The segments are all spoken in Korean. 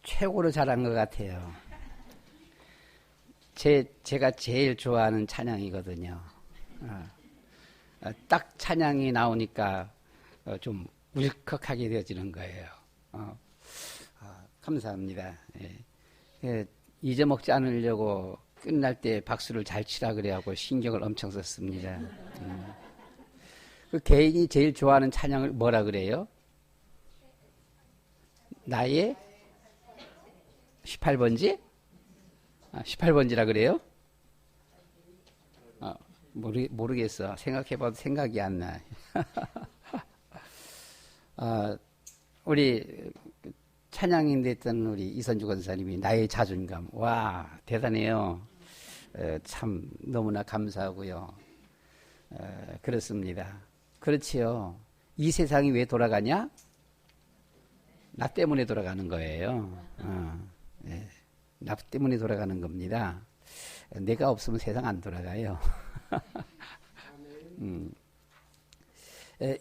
최고로 잘한 것 같아요. 제가 제일 좋아하는 찬양이거든요. 딱 찬양이 나오니까 좀 울컥하게 되어지는 거예요. 감사합니다. 예. 잊어먹지 않으려고 끝날 때 박수를 잘 치라 그래하고 신경을 엄청 썼습니다. 그 개인이 제일 좋아하는 찬양을 뭐라 그래요? 나의 18번지? 18번지라 그래요? 모르겠어. 생각해봐도 생각이 안 나. 우리 찬양인 됐던 우리 이선주 권사님이 나의 자존감. 와, 대단해요. 참 너무나 감사하고요. 그렇습니다. 그렇지요. 이 세상이 왜 돌아가냐? 나 때문에 돌아가는 거예요. 네. 나 때문에 돌아가는 겁니다. 내가 없으면 세상 안 돌아가요.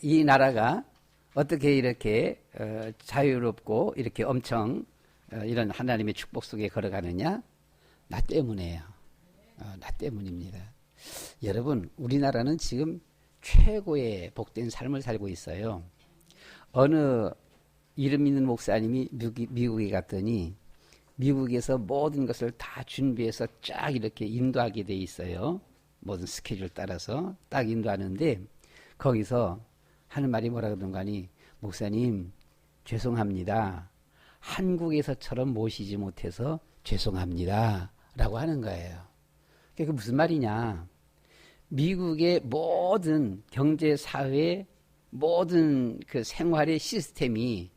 이 나라가 어떻게 이렇게 자유롭고 이렇게 엄청 이런 하나님의 축복 속에 걸어가느냐? 나 때문에요. 나 때문입니다. 여러분, 우리나라는 지금 최고의 복된 삶을 살고 있어요. 어느 이름 있는 목사님이 미국에 갔더니 미국에서 모든 것을 다 준비해서 쫙 이렇게 인도하게 돼 있어요. 모든 스케줄 따라서 딱 인도하는데 거기서 하는 말이 뭐라 그러던가니 목사님 죄송합니다. 한국에서처럼 모시지 못해서 죄송합니다. 라고 하는 거예요. 그게 무슨 말이냐. 미국의 모든 경제, 사회, 모든 그 생활의 시스템이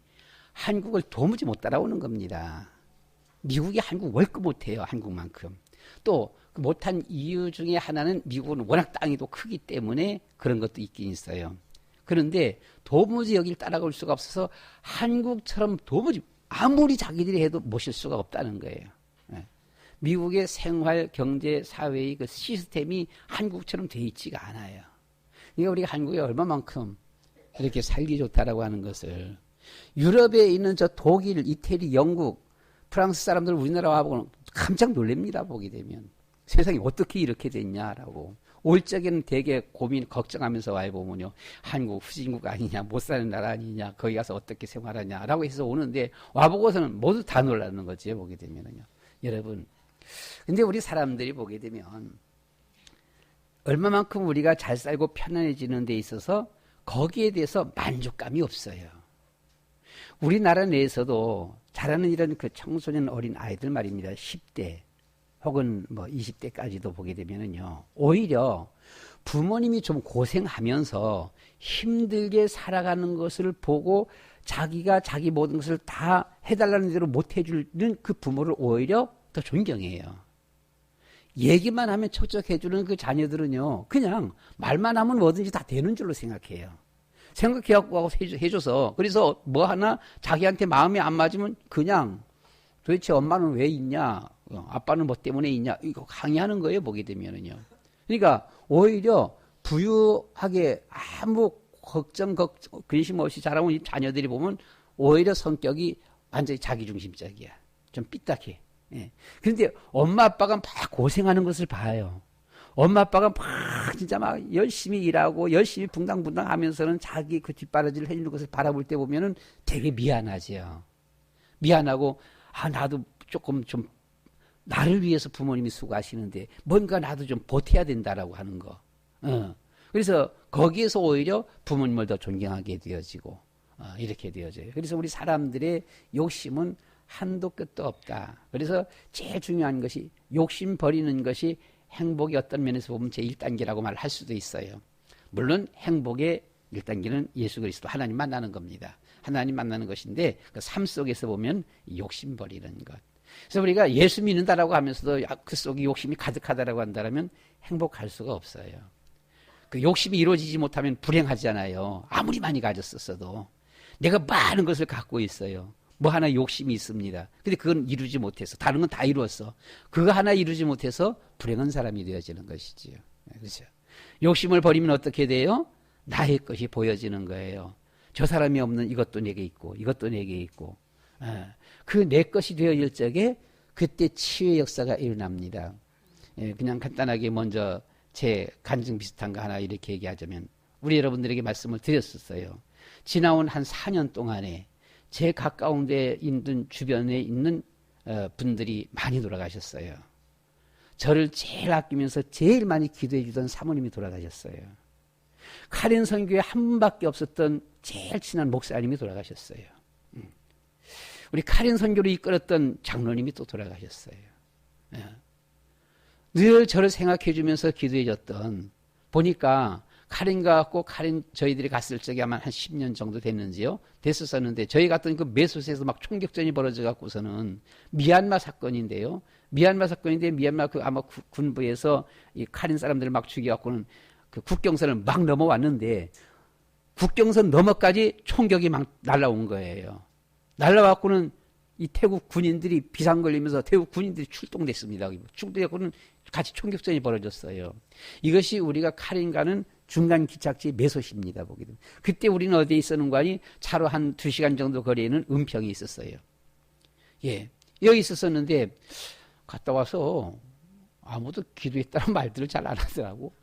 한국을 도무지 못 따라오는 겁니다. 미국이 한국 월급 못해요. 한국만큼. 또 못한 이유 중에 하나는 미국은 워낙 땅이 또 크기 때문에 그런 것도 있긴 있어요. 그런데 도무지 여기를 따라갈 수가 없어서 한국처럼 도무지 아무리 자기들이 해도 모실 수가 없다는 거예요. 미국의 생활, 경제, 사회의 그 시스템이 한국처럼 돼 있지가 않아요. 그러니까 우리가 한국에 얼마만큼 이렇게 살기 좋다라고 하는 것을 유럽에 있는 저 독일, 이태리, 영국, 프랑스 사람들 우리나라 와보고 깜짝 놀랍니다. 보게 되면 세상이 어떻게 이렇게 됐냐라고 올 적에는 되게 고민 걱정하면서 와보면요 한국 후진국 아니냐 못 사는 나라 아니냐 거기 가서 어떻게 생활하냐라고 해서 오는데 와보고서는 모두 다 놀라는 거지 보게 되면은요. 여러분 근데 우리 사람들이 보게 되면 얼마만큼 우리가 잘 살고 편안해지는 데 있어서 거기에 대해서 만족감이 없어요. 우리나라 내에서도 자라는 이런 그 청소년 어린 아이들 말입니다. 10대 혹은 뭐 20대까지도 보게 되면은요. 오히려 부모님이 좀 고생하면서 힘들게 살아가는 것을 보고 자기가 자기 모든 것을 다 해달라는 대로 못 해주는 그 부모를 오히려 더 존경해요. 얘기만 하면 척척해주는 그 자녀들은요. 그냥 말만 하면 뭐든지 다 되는 줄로 생각해요. 생각해갖고 해줘서 그래서 뭐 하나 자기한테 마음이 안 맞으면 그냥 도대체 엄마는 왜 있냐 아빠는 뭐 때문에 있냐 이거 강의하는 거예요. 보게 되면은요. 그러니까 오히려 부유하게 아무 걱정 근심 없이 자라온 이 자녀들이 보면 오히려 성격이 완전히 자기중심적이야. 좀 삐딱해. 예. 그런데 엄마 아빠가 막 고생하는 것을 봐요. 엄마 아빠가 막 진짜 막 열심히 일하고 열심히 붕당붕당 하면서는 자기 그 뒷바라지를 해주는 것을 바라볼 때 보면은 되게 미안하지요. 미안하고 나도 조금 좀 나를 위해서 부모님이 수고하시는데 뭔가 나도 좀 보태야 된다라고 하는 거. 그래서 거기에서 오히려 부모님을 더 존경하게 되어지고 이렇게 되어져요. 그래서 우리 사람들의 욕심은 한도 끝도 없다. 그래서 제일 중요한 것이 욕심 버리는 것이 행복의 어떤 면에서 보면 제1단계라고 말할 수도 있어요. 물론 행복의 1단계는 예수 그리스도 하나님 만나는 겁니다. 하나님 만나는 것인데 그 삶 속에서 보면 욕심 버리는 것. 그래서 우리가 예수 믿는다라고 하면서도 그 속에 욕심이 가득하다라고 한다면 행복할 수가 없어요. 그 욕심이 이루어지지 못하면 불행하잖아요. 아무리 많이 가졌었어도. 내가 많은 것을 갖고 있어요. 뭐 하나 욕심이 있습니다. 근데 그건 이루지 못해서 다른 건 다 이루었어. 그거 하나 이루지 못해서 불행한 사람이 되어지는 것이지요. 그렇죠. 욕심을 버리면 어떻게 돼요? 나의 것이 보여지는 거예요. 저 사람이 없는 이것도 내게 있고 이것도 내게 있고 그 내 것이 되어질 적에 그때 치유의 역사가 일어납니다. 그냥 간단하게 먼저 제 간증 비슷한 거 하나 이렇게 얘기하자면 우리 여러분들에게 말씀을 드렸었어요. 지나온 한 4년 동안에 제 가까운 데 있는 주변에 있는 분들이 많이 돌아가셨어요. 저를 제일 아끼면서 제일 많이 기도해 주던 사모님이 돌아가셨어요. 카린 선교에 한 분밖에 없었던 제일 친한 목사님이 돌아가셨어요. 우리 카린 선교를 이끌었던 장로님이 또 돌아가셨어요. 늘 저를 생각해 주면서 기도해 줬던, 보니까 카린과 갖고 카린 저희들이 갔을 적에 아마 한 10년 정도 됐는지요? 됐었었는데 저희 갔던 그 매소시에서 막 총격전이 벌어져 갖고서는 미얀마 사건인데요. 미얀마 그 아마 군부에서 이 카린 사람들을 막 죽여갖고는 그 국경선을 막 넘어왔는데 국경선 너머까지 총격이 막 날라온 거예요. 날라와갖고는 이 태국 군인들이 비상 걸리면서 태국 군인들이 출동됐습니다. 출동해갖고는 같이 총격전이 벌어졌어요. 이것이 우리가 카린가는 중간 기착지 매소시입니다. 보게 되면. 그때 우리는 어디에 있었는가 하니 차로 한 2시간 정도 거리에는 은평이 있었어요. 여기 있었었는데 갔다 와서 아무도 기도했다는 말들을 잘 안 하더라고.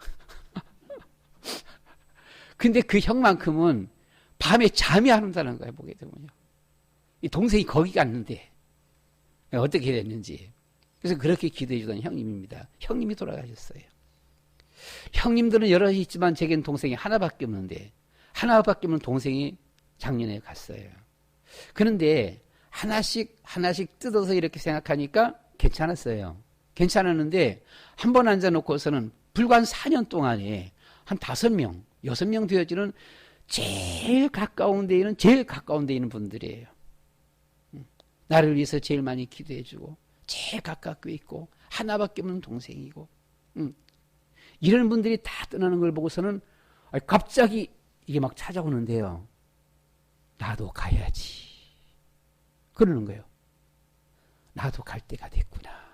근데 그 형만큼은 밤에 잠이 안 온다는 거예요. 보게 되면요. 이 동생이 거기 갔는데 어떻게 됐는지. 그래서 그렇게 기도해 주던 형님입니다. 형님이 돌아가셨어요. 형님들은 여럿이 있지만 제겐 동생이 하나밖에 없는데 하나밖에 없는 동생이 작년에 갔어요. 그런데 하나씩 뜯어서 이렇게 생각하니까 괜찮았어요. 괜찮았는데 한 번 앉아놓고서는 불과 한 4년 동안에 한 5명, 6명 되어지는 제일 가까운 데 있는 분들이에요. 나를 위해서 제일 많이 기도해주고 제일 가깝게 있고 하나밖에 없는 동생이고 이런 분들이 다 떠나는 걸 보고서는 갑자기 이게 막 찾아오는데요. 나도 가야지. 그러는 거예요. 나도 갈 때가 됐구나.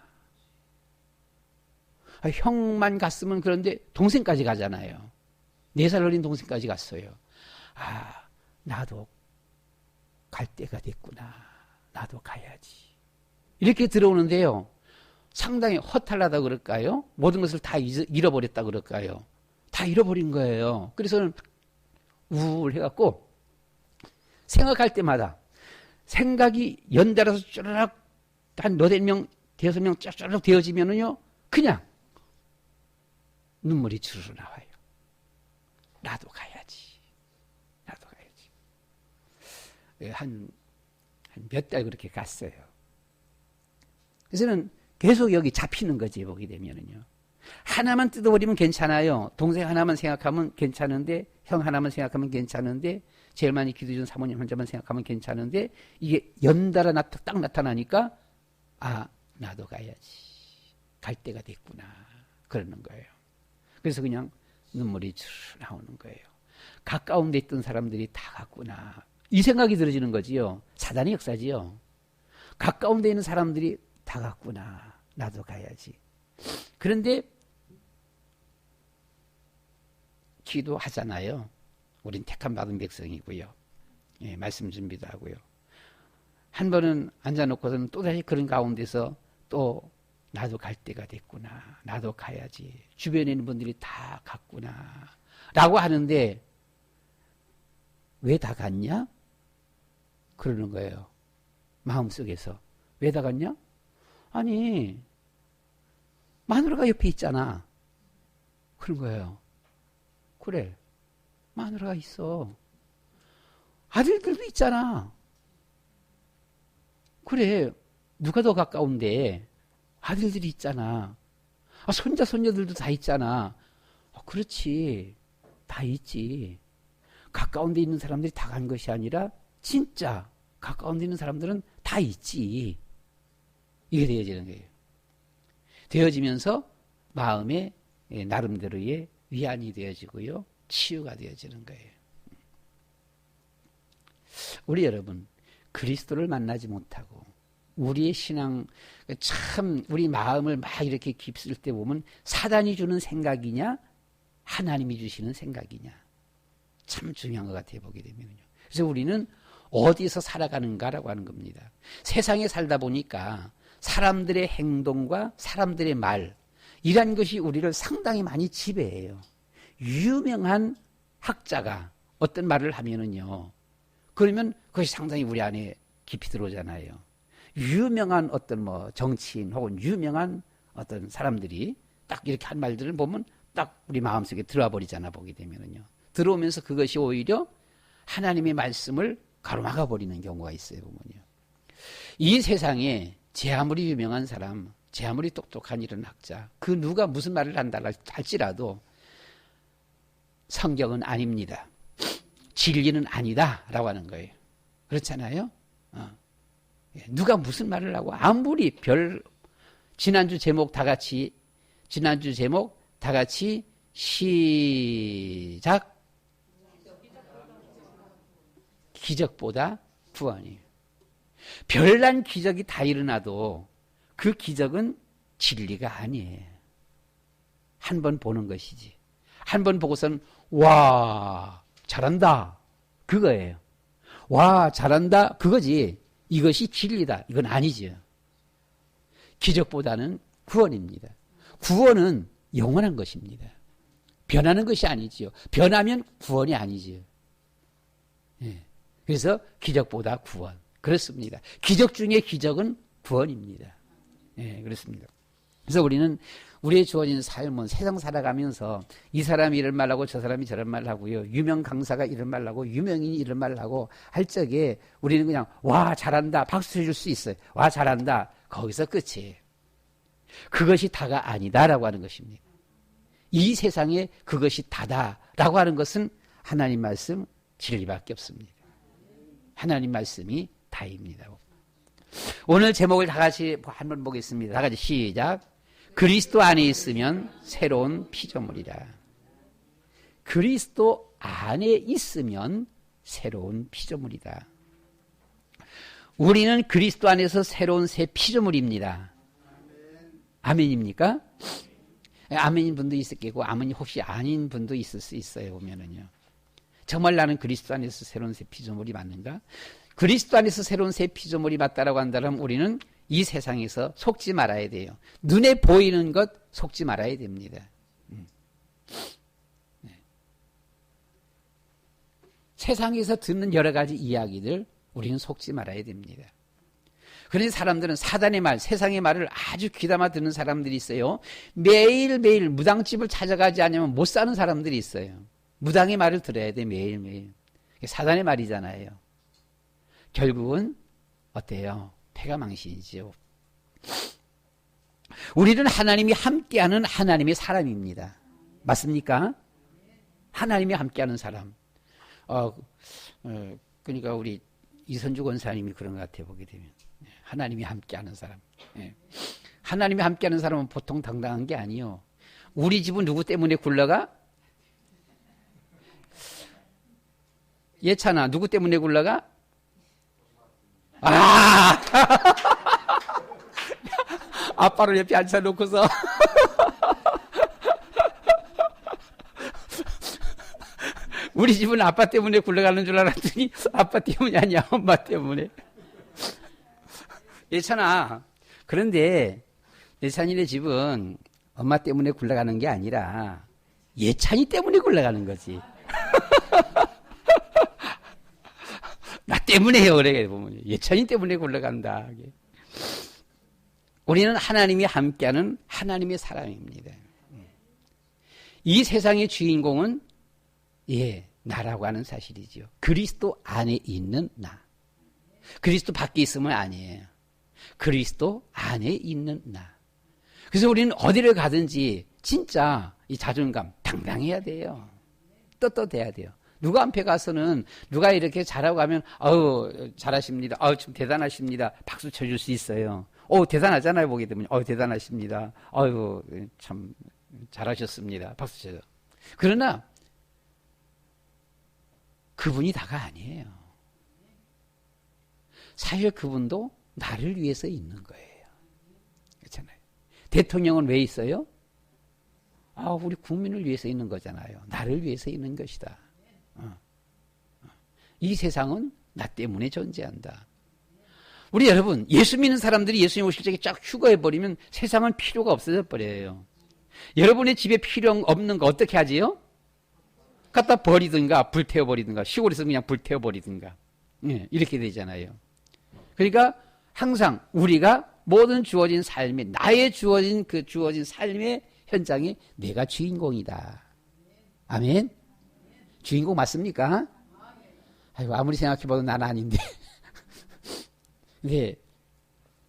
형만 갔으면 그런데 동생까지 가잖아요. 4살 어린 동생까지 갔어요. 나도 갈 때가 됐구나. 나도 가야지. 이렇게 들어오는데요. 상당히 허탈하다 그럴까요? 모든 것을 다 잃어버렸다 그럴까요? 다 잃어버린 거예요. 그래서는 우울해갖고 생각할 때마다 생각이 연달아서 쭈르륵 한 8명, 5명 쭈르륵 되어지면은요, 그냥 눈물이 주르르 나와요. 나도 가야지. 나도 가야지. 한 몇 달 그렇게 갔어요. 그래서는 계속 여기 잡히는 거지, 보게 되면은요. 하나만 뜯어버리면 괜찮아요. 동생 하나만 생각하면 괜찮은데, 형 하나만 생각하면 괜찮은데, 제일 많이 기도해준 사모님 혼자만 생각하면 괜찮은데, 이게 연달아 딱 나타나니까, 나도 가야지. 갈 때가 됐구나. 그러는 거예요. 그래서 그냥 눈물이 쭉 나오는 거예요. 가까운 데 있던 사람들이 다 갔구나. 이 생각이 들어지는 거지요. 사단의 역사지요. 가까운 데 있는 사람들이 다 갔구나. 나도 가야지. 그런데 기도하잖아요. 우린 택함 받은 백성이고요. 말씀 준비도 하고요. 한 번은 앉아놓고서는 또다시 그런 가운데서 또 나도 갈 때가 됐구나. 나도 가야지. 주변에 있는 분들이 다 갔구나. 라고 하는데 왜 다 갔냐? 그러는 거예요. 마음속에서. 왜 다 갔냐? 아니, 마누라가 옆에 있잖아. 그런 거예요. 그래, 마누라가 있어. 아들들도 있잖아. 그래, 누가 더 가까운데? 아들들이 있잖아. 손자, 손녀들도 다 있잖아. 그렇지. 다 있지. 가까운 데 있는 사람들이 다 간 것이 아니라 진짜 가까운 데 있는 사람들은 다 있지. 이게 되어지는 거예요. 되어지면서 마음에 나름대로의 위안이 되어지고요. 치유가 되어지는 거예요. 우리 여러분, 그리스도를 만나지 못하고 우리의 신앙, 참 우리 마음을 막 이렇게 깊을 때 보면 사단이 주는 생각이냐 하나님이 주시는 생각이냐 참 중요한 것 같아요. 보게 되면요. 그래서 우리는 어디서 살아가는가라고 하는 겁니다. 세상에 살다 보니까 사람들의 행동과 사람들의 말, 이란 것이 우리를 상당히 많이 지배해요. 유명한 학자가 어떤 말을 하면은요, 그러면 그것이 상당히 우리 안에 깊이 들어오잖아요. 유명한 어떤 뭐 정치인 혹은 유명한 어떤 사람들이 딱 이렇게 한 말들을 보면 딱 우리 마음속에 들어와 버리잖아, 보게 되면은요. 들어오면서 그것이 오히려 하나님의 말씀을 가로막아 버리는 경우가 있어요, 보면요. 이 세상에 제 아무리 유명한 사람, 제 아무리 똑똑한 이런 학자, 그 누가 무슨 말을 한다 할지라도 성경은 아닙니다. 진리는 아니다라고 하는 거예요. 그렇잖아요. 누가 무슨 말을 하고 아무리 지난주 제목 다 같이 시작. 기적보다 구원이에요. 별난 기적이 다 일어나도 그 기적은 진리가 아니에요. 한 번 보는 것이지. 한 번 보고서는 와 잘한다 그거예요. 와 잘한다 그거지. 이것이 진리다 이건 아니죠. 기적보다는 구원입니다. 구원은 영원한 것입니다. 변하는 것이 아니지요. 변하면 구원이 아니지요. 예. 그래서 기적보다 구원. 그렇습니다. 기적 중에 기적은 구원입니다. 예, 그렇습니다. 그래서 우리는 우리의 주어진 삶은 세상 살아가면서 이 사람이 이런 말 하고 저 사람이 저런 말 하고요. 유명 강사가 이런 말 하고 유명인이 이런 말 하고 할 적에 우리는 그냥 와 잘한다 박수 쳐줄 수 있어요. 와 잘한다. 거기서 끝이에요. 그것이 다가 아니다라고 하는 것입니다. 이 세상에 그것이 다다라고 하는 것은 하나님 말씀 진리밖에 없습니다. 하나님 말씀이 다입니다. 오늘 제목을 다 같이 한번 보겠습니다. 다 같이 시작. 그리스도 안에 있으면 새로운 피조물이라. 그리스도 안에 있으면 새로운 피조물이다. 우리는 그리스도 안에서 새로운 새 피조물입니다. 아멘입니까? 아멘인 분도 있을 거고 아멘이 혹시 아닌 분도 있을 수 있어요. 보면은요. 정말 나는 그리스도 안에서 새로운 새 피조물이 맞는가? 그리스도 안에서 새로운 새 피조물이 맞다라고 한다면 우리는 이 세상에서 속지 말아야 돼요. 눈에 보이는 것 속지 말아야 됩니다. 네. 세상에서 듣는 여러 가지 이야기들 우리는 속지 말아야 됩니다. 그런데 사람들은 사단의 말, 세상의 말을 아주 귀담아 듣는 사람들이 있어요. 매일매일 무당집을 찾아가지 않으면 못 사는 사람들이 있어요. 무당의 말을 들어야 돼, 매일매일. 사단의 말이잖아요. 결국은 어때요? 패가 망신이지요. 우리는 하나님이 함께하는 하나님의 사람입니다. 맞습니까? 하나님이 함께하는 사람. 그러니까 우리 이선주 권사님이 그런 것 같아요. 보게 되면 하나님이 함께하는 사람. 하나님이 함께하는 사람은 보통 당당한 게 아니요. 우리 집은 누구 때문에 굴러가? 예찬아, 누구 때문에 굴러가? 아빠를 옆에 앉혀놓고서 우리 집은 아빠 때문에 굴러가는 줄 알았더니 아빠 때문이 아니야, 엄마 때문에. 예찬아, 그런데 예찬이네 집은 엄마 때문에 굴러가는 게 아니라 예찬이 때문에 굴러가는 거지. 나 때문에요, 그래 보면 예찬이 때문에 굴러간다. 우리는 하나님이 함께하는 하나님의 사람입니다. 이 세상의 주인공은 나라고 하는 사실이죠. 그리스도 안에 있는 나. 그리스도 밖에 있으면 아니에요. 그리스도 안에 있는 나. 그래서 우리는 어디를 가든지 진짜 이 자존감 당당해야 돼요. 떳떳해야 돼요. 누가 앞에 가서는 누가 이렇게 잘하고 가면 잘하십니다. 좀 대단하십니다. 박수 쳐줄 수 있어요. 대단하잖아요. 보게 되면 대단하십니다. 참 잘하셨습니다. 박수 쳐줘. 그러나 그분이 다가 아니에요. 사실 그분도 나를 위해서 있는 거예요. 그렇잖아요. 대통령은 왜 있어요? 우리 국민을 위해서 있는 거잖아요. 나를 위해서 있는 것이다. 이 세상은 나 때문에 존재한다. 우리 여러분, 예수 믿는 사람들이 예수님 오실 적에 쫙 휴거해버리면 세상은 필요가 없어져 버려요. 여러분의 집에 필요 없는 거 어떻게 하지요? 갖다 버리든가 불태워버리든가 시골에서 그냥 불태워버리든가 이렇게 되잖아요. 그러니까 항상 우리가 모든 주어진 삶에 나의 주어진 그 주어진 삶의 현장에 내가 주인공이다. 아멘? 주인공 맞습니까? 아이고, 아무리 생각해봐도 난 아닌데. 네,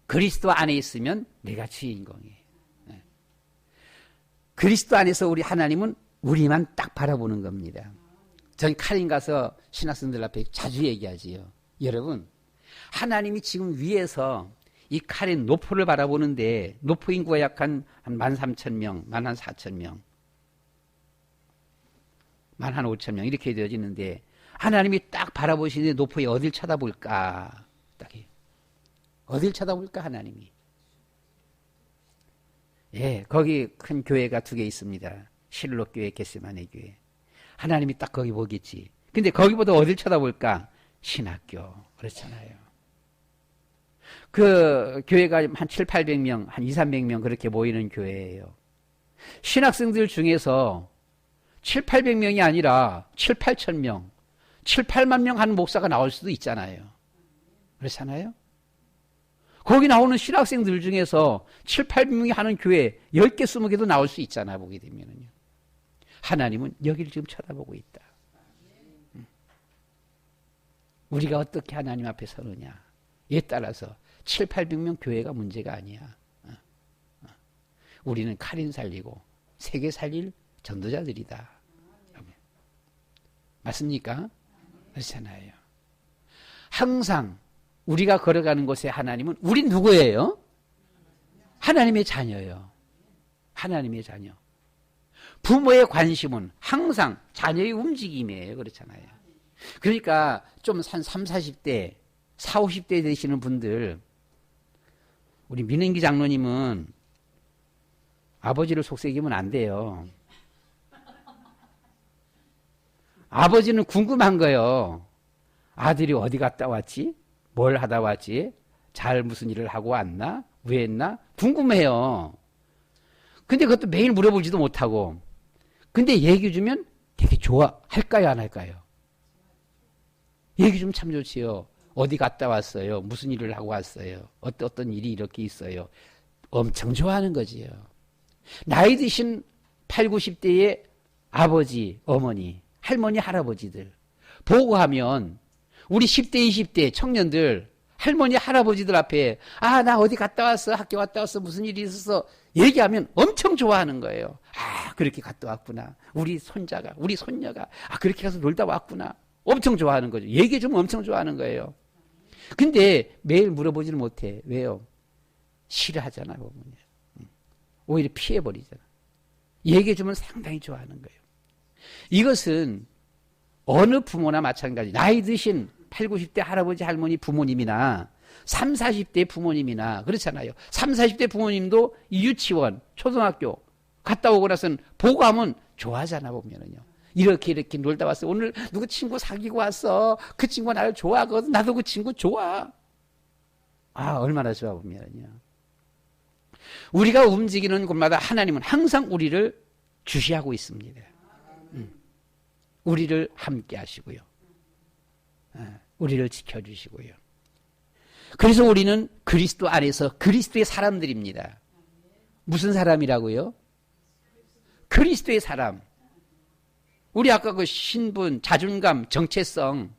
그리스도 안에 있으면 내가 주인공이에요. 그리스도 안에서 우리 하나님은 우리만 딱 바라보는 겁니다. 전 카린 가서 신학생들 앞에 자주 얘기하지요. 여러분, 하나님이 지금 위에서 이 카린 노포를 바라보는데 노포 인구가 약 한 13,000명, 14,000명, 15,000명 이렇게 되어지는데 하나님이 딱 바라보시는데 노포에 어딜 쳐다볼까? 딱 어딜 쳐다볼까 하나님이? 예, 거기 큰 교회가 2개 있습니다. 실록 교회, 겟세마네 교회. 하나님이 딱 거기 보겠지. 근데 거기보다 어딜 쳐다볼까? 신학교. 그렇잖아요. 그 교회가 한 7, 800명, 한 2, 300명 그렇게 모이는 교회예요. 신학생들 중에서 7, 800명이 아니라 7, 8천 명, 7, 8만 명 하는 목사가 나올 수도 있잖아요. 그렇잖아요? 거기 나오는 신학생들 중에서 7, 800명이 하는 교회 10개, 20개도 나올 수 있잖아, 보게 되면요. 하나님은 여기를 지금 쳐다보고 있다. 우리가 어떻게 하나님 앞에 서느냐에 따라서 7, 800명 교회가 문제가 아니야. 우리는 카린 살리고 세계 살릴 전도자들이다. 맞습니까? 그렇잖아요. 항상 우리가 걸어가는 곳에 하나님은 우리 누구예요? 하나님의 자녀예요. 하나님의 자녀. 부모의 관심은 항상 자녀의 움직임이에요. 그렇잖아요. 그러니까 좀 한 3, 40대, 4, 50대 되시는 분들, 우리 민은기 장로님은 아버지를 속삭이면 안 돼요. 아버지는 궁금한 거예요. 아들이 어디 갔다 왔지? 뭘 하다 왔지? 잘 무슨 일을 하고 왔나? 왜 했나? 궁금해요. 근데 그것도 매일 물어보지도 못하고. 근데 얘기 주면 되게 좋아할까요? 안 할까요? 얘기 좀 참 좋지요. 어디 갔다 왔어요? 무슨 일을 하고 왔어요? 어떤 일이 이렇게 있어요? 엄청 좋아하는 거지요. 나이 드신 8, 90대의 아버지, 어머니, 할머니, 할아버지들 보고하면 우리 10대, 20대 청년들 할머니, 할아버지들 앞에 나 어디 갔다 왔어? 학교 갔다 왔어? 무슨 일이 있었어? 얘기하면 엄청 좋아하는 거예요. 그렇게 갔다 왔구나. 우리 손자가, 우리 손녀가 그렇게 가서 놀다 왔구나. 엄청 좋아하는 거죠. 얘기해 주면 엄청 좋아하는 거예요. 근데 매일 물어보지는 못해. 왜요? 싫어하잖아, 보면. 오히려 피해버리잖아. 얘기해 주면 상당히 좋아하는 거예요. 이것은 어느 부모나 마찬가지. 나이 드신 8, 90대 할아버지, 할머니 부모님이나 3, 40대 부모님이나 그렇잖아요. 3, 40대 부모님도 유치원, 초등학교 갔다 오고 나서는 보고하면 좋아하잖아, 보면은요. 이렇게 놀다 왔어. 오늘 누구 친구 사귀고 왔어. 그 친구가 나를 좋아하거든. 나도 그 친구 좋아. 얼마나 좋아 보면요. 우리가 움직이는 곳마다 하나님은 항상 우리를 주시하고 있습니다. 우리를 함께 하시고요. 우리를 지켜주시고요. 그래서 우리는 그리스도 안에서 그리스도의 사람들입니다. 무슨 사람이라고요? 그리스도의 사람. 우리 아까 그 신분, 자존감, 정체성.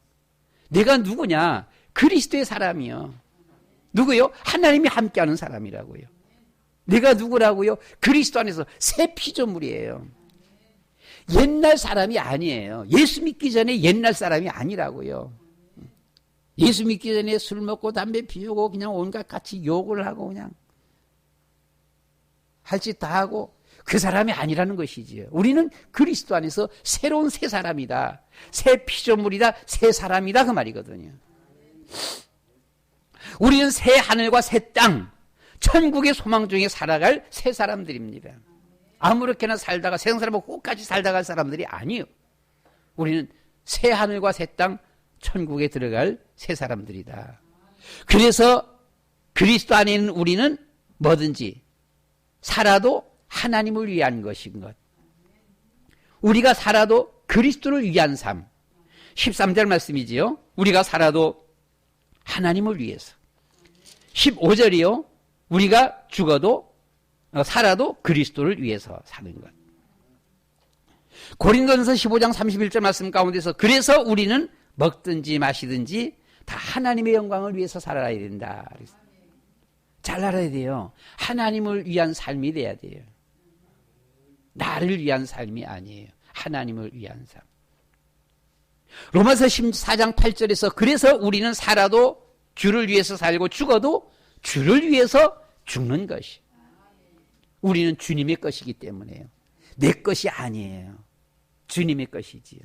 내가 누구냐? 그리스도의 사람이요. 누구요? 하나님이 함께하는 사람이라고요. 내가 누구라고요? 그리스도 안에서 새 피조물이에요. 옛날 사람이 아니에요. 예수 믿기 전에 옛날 사람이 아니라고요. 예수 믿기 전에 술 먹고 담배 피우고 그냥 온갖 같이 욕을 하고 그냥 할 짓 다 하고 그 사람이 아니라는 것이지요. 우리는 그리스도 안에서 새로운 새 사람이다. 새 피조물이다. 새 사람이다. 그 말이거든요. 우리는 새 하늘과 새 땅, 천국의 소망 중에 살아갈 새 사람들입니다. 아무렇게나 살다가 세상 사람하고 끝까지 살다 갈 사람들이 아니에요. 우리는 새 하늘과 새 땅, 천국에 들어갈 새 사람들이다. 그래서 그리스도 안에 있는 우리는 뭐든지 살아도 하나님을 위한 것인 것. 우리가 살아도 그리스도를 위한 삶. 13절 말씀이지요. 우리가 살아도 하나님을 위해서. 15절이요. 우리가 죽어도 살아도 그리스도를 위해서 사는 것. 고린도전서 15장 31절 말씀 가운데서 그래서 우리는 먹든지 마시든지 다 하나님의 영광을 위해서 살아야 된다. 잘 알아야 돼요. 하나님을 위한 삶이 돼야 돼요. 나를 위한 삶이 아니에요. 하나님을 위한 삶. 로마서 14장 8절에서 그래서 우리는 살아도 주를 위해서 살고 죽어도 주를 위해서 죽는 것이. 우리는 주님의 것이기 때문에요. 내 것이 아니에요. 주님의 것이지요.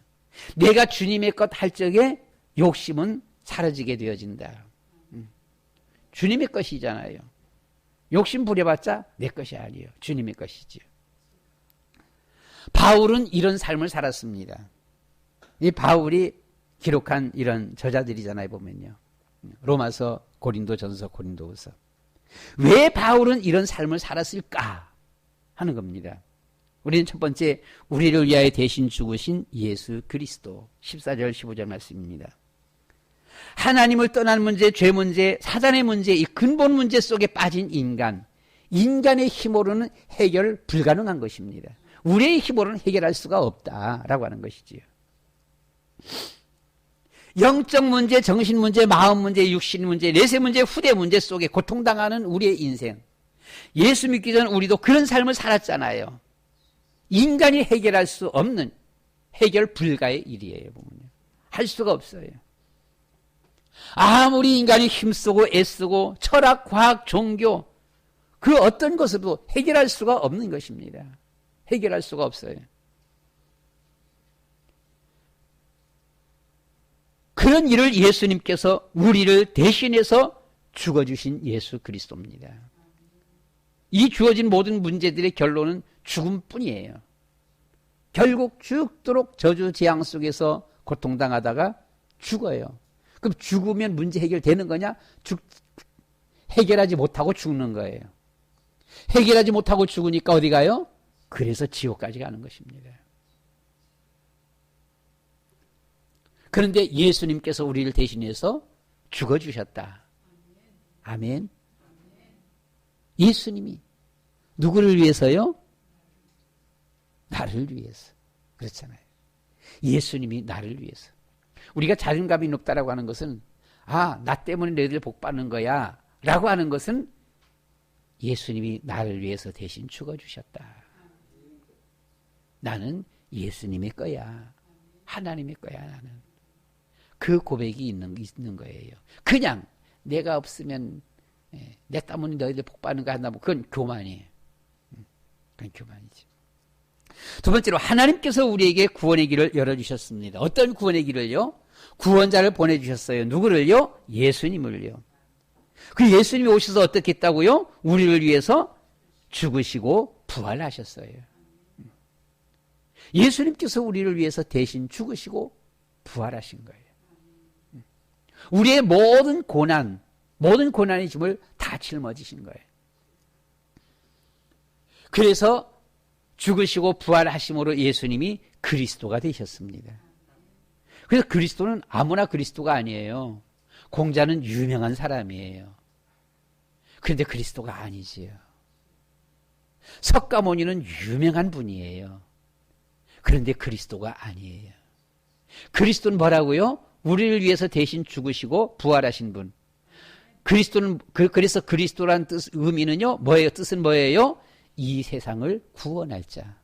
내가 주님의 것 할 적에 욕심은 사라지게 되어진다. 주님의 것이잖아요. 욕심 부려봤자 내 것이 아니에요. 주님의 것이지요. 바울은 이런 삶을 살았습니다. 이 바울이 기록한 이런 저자들이잖아요, 보면요. 로마서, 고린도전서, 고린도후서. 왜 바울은 이런 삶을 살았을까 하는 겁니다. 우리는 첫 번째, 우리를 위하여 대신 죽으신 예수 그리스도. 14절, 15절 말씀입니다. 하나님을 떠난 문제, 죄 문제, 사단의 문제, 이 근본 문제 속에 빠진 인간. 인간의 힘으로는 해결 불가능한 것입니다. 우리의 힘으로는 해결할 수가 없다라고 하는 것이지요. 영적 문제, 정신 문제, 마음 문제, 육신 문제, 내세 문제, 후대 문제 속에 고통당하는 우리의 인생. 예수 믿기 전 우리도 그런 삶을 살았잖아요. 인간이 해결할 수 없는 해결 불가의 일이에요. 보면요. 할 수가 없어요. 아무리 인간이 힘쓰고 애쓰고 철학, 과학, 종교 그 어떤 것으로도 해결할 수가 없는 것입니다. 해결할 수가 없어요. 그런 일을 예수님께서 우리를 대신해서 죽어주신 예수 그리스도입니다. 이 주어진 모든 문제들의 결론은 죽음뿐이에요. 결국 죽도록 저주 재앙 속에서 고통당하다가 죽어요. 그럼 죽으면 문제 해결되는 거냐? 해결하지 못하고 죽는 거예요. 해결하지 못하고 죽으니까 어디 가요? 그래서 지옥까지 가는 것입니다. 그런데 예수님께서 우리를 대신해서 죽어주셨다. 아멘. 예수님이 누구를 위해서요? 나를 위해서. 그렇잖아요. 예수님이 나를 위해서. 우리가 자존감이 높다라고 하는 것은 나 때문에 너희들 복 받는 거야 라고 하는 것은 예수님이 나를 위해서 대신 죽어주셨다. 나는 예수님의 거야. 하나님의 거야 나는. 그 고백이 있는 거예요. 그냥 내가 없으면 내 때문에 너희들 복 받는 거 한다면 그건 교만이에요. 그건 교만이지. 두 번째로 하나님께서 우리에게 구원의 길을 열어주셨습니다. 어떤 구원의 길을요? 구원자를 보내주셨어요. 누구를요? 예수님을요. 그 예수님이 오셔서 어떻게 했다고요? 우리를 위해서 죽으시고 부활하셨어요. 예수님께서 우리를 위해서 대신 죽으시고 부활하신 거예요. 우리의 모든 고난의 짐을 다 짊어지신 거예요. 그래서 죽으시고 부활하심으로 예수님이 그리스도가 되셨습니다. 그래서 그리스도는 아무나 그리스도가 아니에요. 공자는 유명한 사람이에요. 그런데 그리스도가 아니지요. 석가모니는 유명한 분이에요. 그런데 그리스도가 아니에요. 그리스도는 뭐라고요? 우리를 위해서 대신 죽으시고 부활하신 분. 그리스도는 그래서 그리스도란 의미는요. 뭐예요? 뜻은 뭐예요? 이 세상을 구원할 자.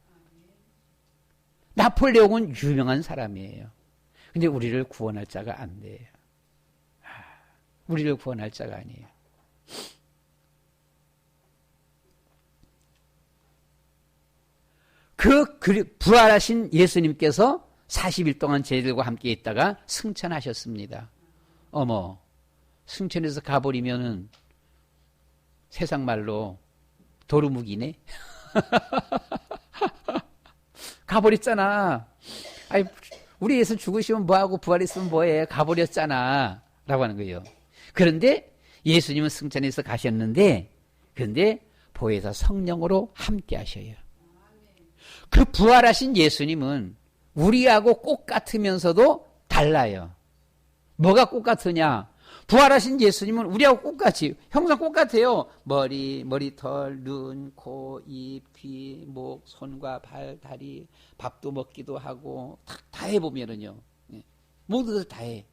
나폴레옹은 유명한 사람이에요. 근데 우리를 구원할 자가 안 돼요. 우리를 구원할 자가 아니에요. 그 부활하신 예수님께서 40일 동안 저희들과 함께 있다가 승천하셨습니다. 어머, 승천해서 가버리면은 세상 말로 도루묵이네. 가버렸잖아. 아이, 우리 예수 죽으시면 뭐하고 부활했으면 뭐해? 가버렸잖아. 라고 하는 거예요. 그런데 예수님은 승천해서 가셨는데, 그런데 보혜사 성령으로 함께 하셔요. 그 부활하신 예수님은 우리하고 똑같으면서도 달라요. 뭐가 똑같으냐? 부활하신 예수님은 우리하고 똑같이, 형상 똑같아요. 머리, 머리털, 눈, 코, 입, 귀, 목, 손과 발, 다리, 밥도 먹기도 하고, 다 해보면은요. 모두 것을 다 해.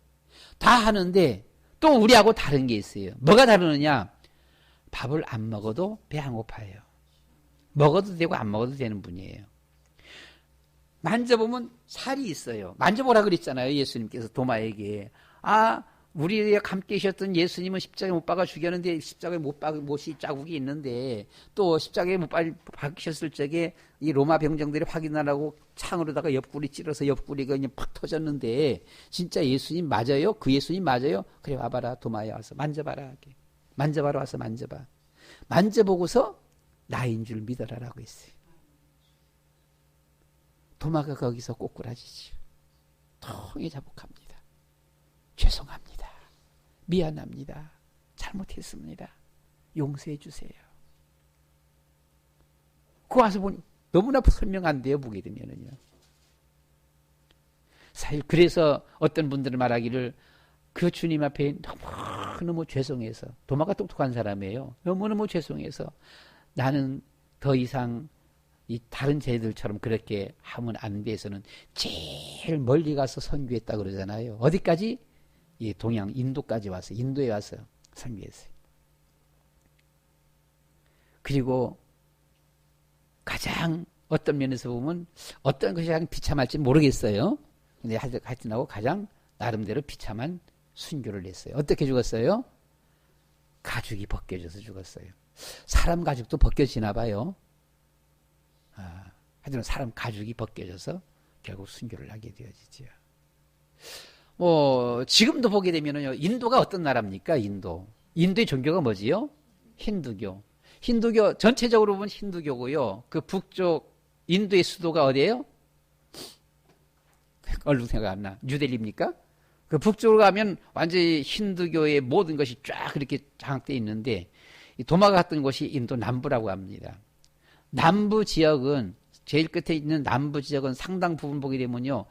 다 하는데, 또 우리하고 다른 게 있어요. 뭐가 다르느냐? 밥을 안 먹어도 배 안 고파요. 먹어도 되고 안 먹어도 되는 분이에요. 만져보면 살이 있어요. 만져보라 그랬잖아요. 예수님께서 도마에게. 우리와 함께 계셨던 예수님은 십자가에 못 박아 죽였는데 십자가에 못이 자국이 있는데 또 십자가에 못 박히셨을 적에 이 로마 병정들이 확인하라고 창으로다가 옆구리 찔러서 옆구리가 그냥 팍 터졌는데 진짜 예수님 맞아요? 그 예수님 맞아요? 그래 와봐라 도마야 와서 만져봐라. 만져봐라 와서 만져봐. 만져보고서 나인 줄 믿어라라고 했어요. 도마가 거기서 꼬꾸라지죠. 통이 자복합니다. 죄송합니다. 미안합니다. 잘못했습니다. 용서해 주세요. 그 와서 보니 너무나 설명 안 돼요. 보게 되면은요. 사실 그래서 어떤 분들은 말하기를 그 주님 앞에 너무너무 죄송해서 도마가 똑똑한 사람이에요. 너무너무 죄송해서 나는 더 이상 이 다른 제들처럼 그렇게 하면 안 돼서는 제일 멀리 가서 선교했다 그러잖아요. 어디까지? 이 동양 인도까지 와서 인도에 와서 선교했어요. 그리고 가장 어떤 면에서 보면 어떤 것이 가장 비참할지 모르겠어요. 근데 하여튼하고 가장 나름대로 비참한 순교를 했어요. 어떻게 죽었어요? 가죽이 벗겨져서 죽었어요. 사람 가죽도 벗겨지나 봐요. 하여튼 사람 가죽이 벗겨져서 결국 순교를 하게 되어지죠. 지금도 보게 되면요. 인도가 어떤 나라입니까? 인도의 종교가 뭐지요? 힌두교. 힌두교, 전체적으로 보면 힌두교고요. 그 북쪽, 인도의 수도가 어디예요? 얼른 생각 안 나. 뉴델리입니까? 그 북쪽으로 가면 완전히 힌두교의 모든 것이 쫙 그렇게 장악되어 있는데, 이 도마가 갔던 곳이 인도 남부라고 합니다. 남부 지역은, 제일 끝에 있는 남부 지역은 상당 부분 보게 되면요.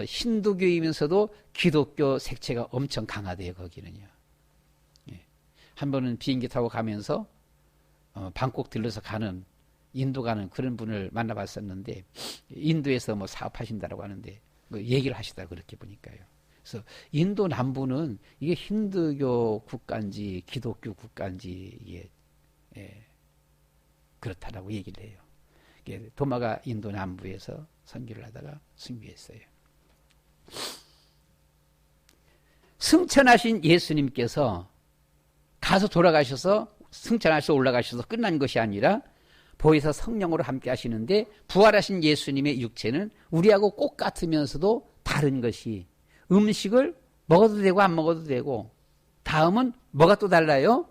힌두교이면서도 기독교 색채가 엄청 강하대요, 거기는요. 예. 한 번은 비행기 타고 가면서, 방콕 들러서 인도 가는 그런 분을 만나봤었는데, 인도에서 뭐 사업하신다라고 하는데, 뭐 얘기를 하시다 그렇게 보니까요. 그래서 인도 남부는 이게 힌두교 국가인지 기독교 국가인지, 이게, 그렇다라고 얘기를 해요. 도마가 인도 남부에서 선교를 하다가 순교했어요. 승천하신 예수님께서 가서 돌아가셔서 승천하셔서 올라가셔서 끝난 것이 아니라 보혜사 성령으로 함께 하시는데 부활하신 예수님의 육체는 우리하고 똑같으면서도 다른 것이 음식을 먹어도 되고 안 먹어도 되고 다음은 뭐가 또 달라요?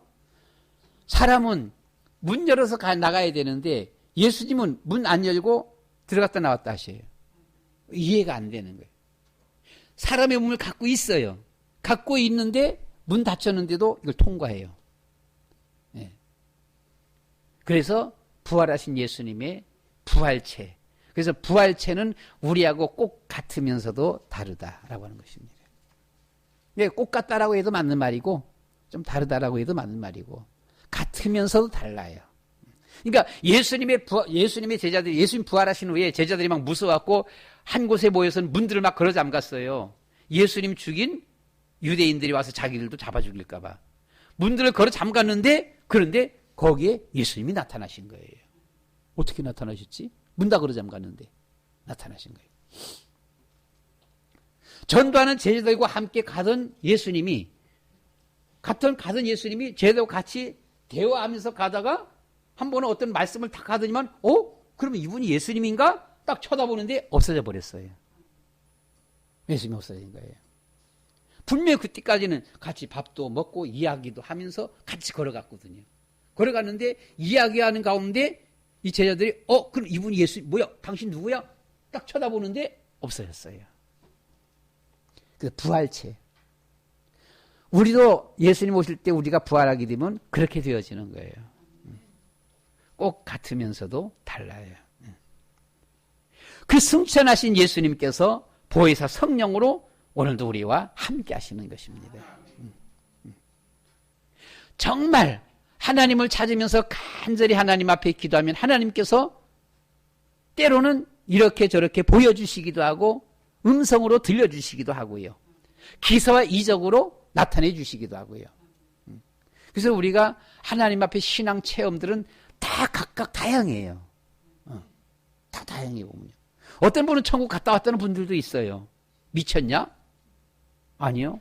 사람은 문 열어서 나가야 되는데 예수님은 문 안 열고 들어갔다 나왔다 하셔요. 이해가 안 되는 거예요. 사람의 몸을 갖고 있어요. 갖고 있는데 문 닫혔는데도 이걸 통과해요. 네. 그래서 부활하신 예수님의 부활체. 그래서 부활체는 우리하고 꼭 같으면서도 다르다라고 하는 것입니다. 꼭 같다라고 해도 맞는 말이고 좀 다르다라고 해도 맞는 말이고 같으면서도 달라요. 그러니까 예수님의 제자들이 예수님 부활하신 후에 제자들이 막 무서워갖고 한 곳에 모여서는 문들을 막 걸어 잠갔어요. 예수님 죽인 유대인들이 와서 자기들도 잡아 죽일까봐 문들을 걸어 잠갔는데 그런데 거기에 예수님이 나타나신 거예요. 어떻게 나타나셨지? 문 다 걸어 잠갔는데 나타나신 거예요. 전도하는 제자들과 함께 가던 예수님이 제자들과 같이 대화하면서 가다가 한 번은 어떤 말씀을 딱 하더니만 그러면 이분이 예수님인가? 딱 쳐다보는데 없어져 버렸어요. 예수님이 없어진 거예요. 분명히 그때까지는 같이 밥도 먹고 이야기도 하면서 같이 걸어갔거든요. 걸어갔는데 이야기하는 가운데 이 제자들이 그럼 이분이 예수 뭐야? 당신 누구야? 딱 쳐다보는데 없어졌어요. 그 부활체. 우리도 예수님 오실 때 우리가 부활하게 되면 그렇게 되어지는 거예요. 꼭 같으면서도 달라요. 그 승천하신 예수님께서 보혜사 성령으로 오늘도 우리와 함께 하시는 것입니다. 정말 하나님을 찾으면서 간절히 하나님 앞에 기도하면 하나님께서 때로는 이렇게 저렇게 보여주시기도 하고 음성으로 들려주시기도 하고요. 기사와 이적으로 나타내 주시기도 하고요. 그래서 우리가 하나님 앞에 신앙 체험들은 다 각각 다양해요. 다 다양해 보면요. 어떤 분은 천국 갔다 왔다는 분들도 있어요. 미쳤냐? 아니요.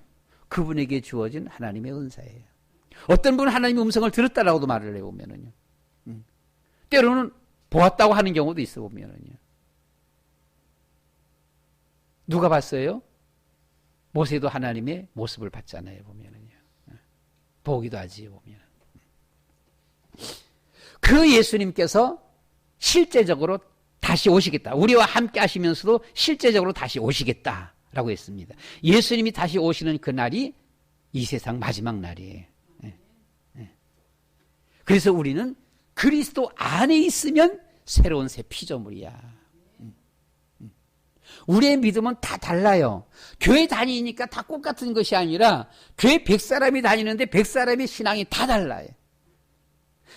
그분에게 주어진 하나님의 은사예요. 어떤 분은 하나님의 음성을 들었다라고도 말을 해보면은요. 때로는 보았다고 하는 경우도 있어 보면은요. 누가 봤어요? 모세도 하나님의 모습을 봤잖아요, 보면은요. 보기도 하지, 보면. 그 예수님께서 실제적으로 다시 오시겠다. 우리와 함께 하시면서도 실제적으로 다시 오시겠다라고 했습니다. 예수님이 다시 오시는 그 날이 이 세상 마지막 날이에요. 그래서 우리는 그리스도 안에 있으면 새로운 새 피조물이야. 우리의 믿음은 다 달라요. 교회 다니니까 다 똑같은 것이 아니라 교회 100사람이 다니는데 100사람의 신앙이 다 달라요.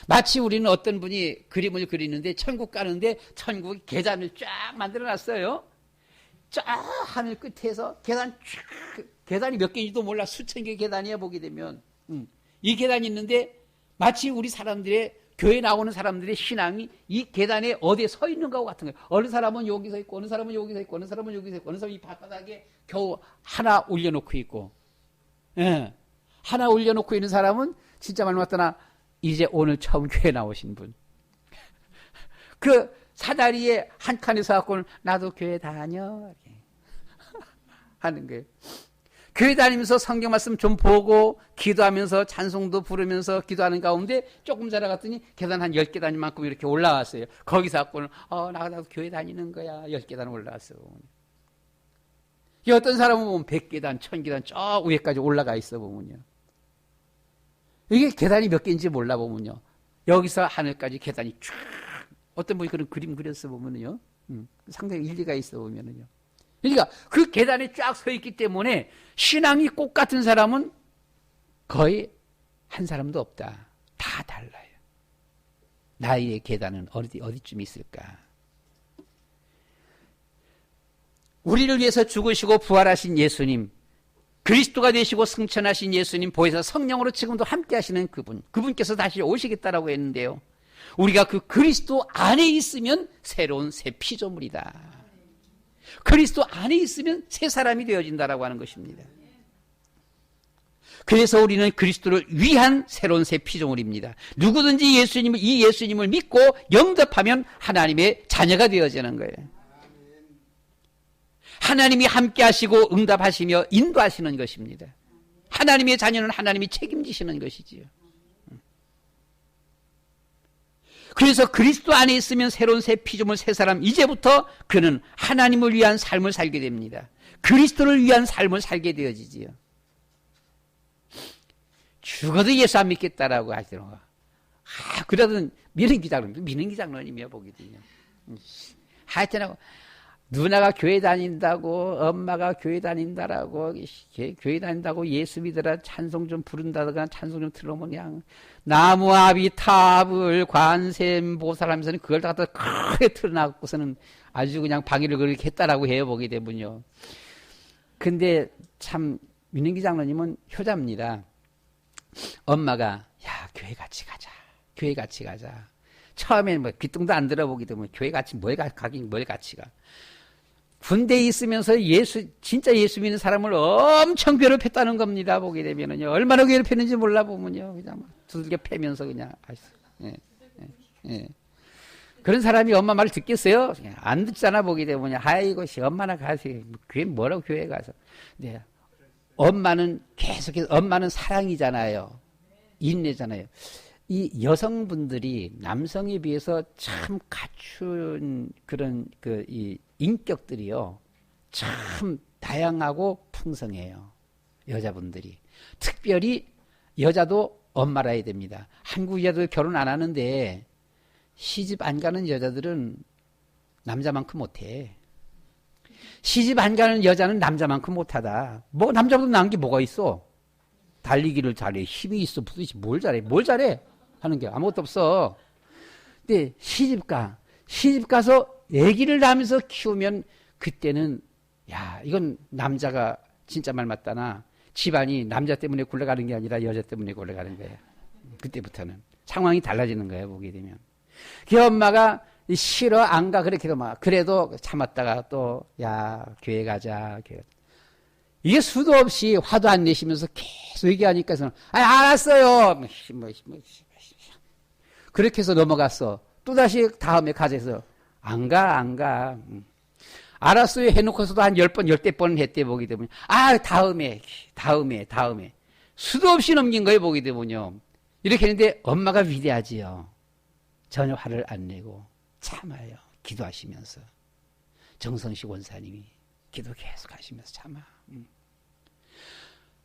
마치 우리는 어떤 분이 그림을 그리는데 천국 가는데 천국 계단을 쫙 만들어놨어요. 쫙 하늘 끝에서 계단이 몇 개인지도 몰라. 수천 개 계단이야 보게 되면. 이 계단이 있는데 마치 우리 사람들의 교회 나오는 사람들의 신앙이 이 계단에 어디에 서 있는 거하고 같은 거예요. 어느 사람은 여기 서 있고 어느 사람은 여기 서 있고 어느 사람은 여기 서 있고 어느 사람은 이 바바닥에 겨우 하나 올려놓고 있고 하나 올려놓고 있는 사람은 진짜 말 맞다나 이제 오늘 처음 교회 나오신 분. 그 사다리에 한 칸에 서갖고는 나도 교회 다녀 하는 거예요. 교회 다니면서 성경 말씀 좀 보고 기도하면서 찬송도 부르면서 기도하는 가운데 조금 자라갔더니 계단 한 10계단만큼 이렇게 올라왔어요. 거기서 갖고는 나도 교회 다니는 거야. 10계단 올라왔어요. 어떤 사람은 보면 100계단, 1000계단 저 위에까지 올라가 있어 보면요. 이게 계단이 몇 개인지 몰라 보면요. 여기서 하늘까지 계단이 쫙 어떤 분이 그런 그림 그렸어 보면요. 상당히 일리가 있어 보면요. 그러니까 그 계단에 쫙 서 있기 때문에 신앙이 꼭 같은 사람은 거의 한 사람도 없다. 다 달라요. 나의 계단은 어디쯤 있을까? 우리를 위해서 죽으시고 부활하신 예수님, 그리스도가 되시고 승천하신 예수님, 보혜사 성령으로 지금도 함께 하시는 그분께서 다시 오시겠다라고 했는데요. 우리가 그 그리스도 안에 있으면 새로운 새 피조물이다. 그리스도 안에 있으면 새 사람이 되어진다라고 하는 것입니다. 그래서 우리는 그리스도를 위한 새로운 새 피조물입니다. 누구든지 이 예수님을 믿고 영접하면 하나님의 자녀가 되어지는 거예요. 하나님이 함께 하시고 응답하시며 인도하시는 것입니다. 하나님의 자녀는 하나님이 책임지시는 것이지요. 그래서 그리스도 안에 있으면 새로운 새 피조물 새 사람, 이제부터 그는 하나님을 위한 삶을 살게 됩니다. 그리스도를 위한 삶을 살게 되어지지요. 죽어도 예수 안 믿겠다라고 하시더라고요. 그러던 민은기 장로님이야 보기든요. 하여튼 누나가 교회 다닌다고, 엄마가 교회 다닌다라고, 교회 다닌다고 예수 믿으라 찬송 좀 부른다거나 찬송 좀 틀어보면 그냥 나무아비 탑을 관셈 보살하면서는 그걸 갖다 크게 틀어놨고서는 아주 그냥 방해를 그렇게 했다라고 해요, 보게 되면요. 근데 참, 민은기 장로님은 효자입니다. 엄마가, 야, 교회 같이 가자. 교회 같이 가자. 처음에는 뭐 귀뚱도 안 들어보기 때문에 교회 같이 뭘 같이 가. 군대에 있으면서 진짜 예수 믿는 사람을 엄청 괴롭혔다는 겁니다. 보게 되면은요. 얼마나 괴롭혔는지 몰라 보면요. 그냥 막 두들겨 패면서 그냥. 예. 그런 사람이 엄마 말을 듣겠어요? 안 듣잖아, 보게 되면. 아이고, 엄마나 가세요. 교회 뭐라고 교회 가서. 네. 엄마는 계속해서, 엄마는 사랑이잖아요. 인내잖아요. 이 여성분들이 남성에 비해서 참 갖춘 그런 이 인격들이요. 참 다양하고 풍성해요. 여자분들이. 특별히 여자도 엄마라야 됩니다. 한국 여자들 결혼 안 하는데 시집 안 가는 여자들은 남자만큼 못해. 시집 안 가는 여자는 남자만큼 못하다. 뭐 남자보다 나은 게 뭐가 있어? 달리기를 잘해. 힘이 있어. 부딪히 뭘 잘해? 뭘 잘해? 하는 게 아무것도 없어. 근데 시집 가서 아기를 낳으면서 키우면 그때는 야, 이건 남자가 진짜 말 맞다나 집안이 남자 때문에 굴러가는 게 아니라 여자 때문에 굴러가는 거예요. 그때부터는 상황이 달라지는 거예요. 보게 되면. 그 엄마가 싫어 안 가 그렇게도 막 그래도 참았다가 또 야 교회 가자. 이게 수도 없이 화도 안 내시면서 계속 얘기하니까서는 알았어요. 그렇게 해서 넘어갔어. 또다시 다음에 가져서 안 가. 알았어요 해놓고서도 한 10번, 10대 번 했대 보게 되면 다음에. 수도 없이 넘긴 거예요 보게 되면요. 이렇게 했는데 엄마가 위대하지요. 전혀 화를 안 내고 참아요. 기도하시면서. 정성식 원사님이 기도 계속 하시면서 참아.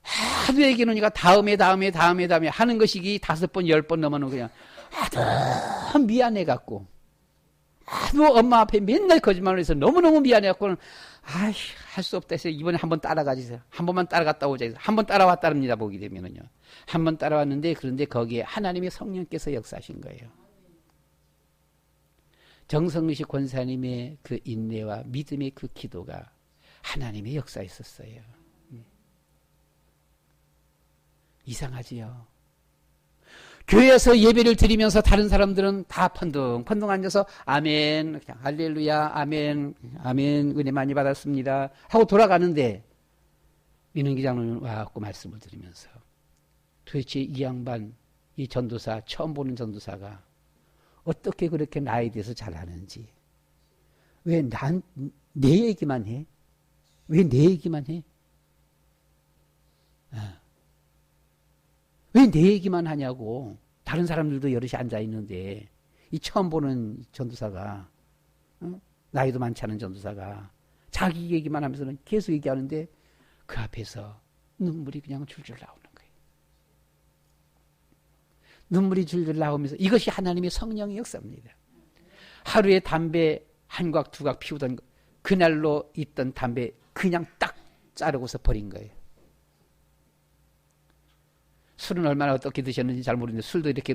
하도 얘기하니까 다음에 하는 것이 5번, 10번 넘어는 그냥 하도 미안해갖고 하도 엄마 앞에 맨날 거짓말을 해서 너무너무 미안해갖고는 할 수 없다 해서 이번에 한번 따라가주세요. 한 번만 따라갔다 오자 해서 한 번 따라왔답니다. 보게 되면은요. 한 번 따라왔는데 그런데 거기에 하나님의 성령께서 역사하신 거예요. 정성식 권사님의 그 인내와 믿음의 그 기도가 하나님의 역사였었어요. 이상하지요. 교회에서 예배를 드리면서 다른 사람들은 다 펀둥펀둥 앉아서 아멘, 그냥 할렐루야, 아멘, 은혜 많이 받았습니다 하고 돌아가는데 민은기 장로는 와갖고 말씀을 드리면서 도대체 이 양반, 이 전도사, 처음 보는 전도사가 어떻게 그렇게 나에 대해서 잘하는지, 왜 내 얘기만 해? 왜 내 얘기만 해? 왜 내 얘기만 하냐고. 다른 사람들도 여럿이 앉아있는데 이 처음 보는 전도사가 나이도 많지 않은 전도사가 자기 얘기만 하면서는 계속 얘기하는데 그 앞에서 눈물이 그냥 줄줄 나오는 거예요. 눈물이 줄줄 나오면서 이것이 하나님의 성령의 역사입니다. 하루에 담배 한 각, 2각 피우던 그날로 있던 담배 그냥 딱 자르고서 버린 거예요. 술은 얼마나 어떻게 드셨는지 잘 모르는데 술도 이렇게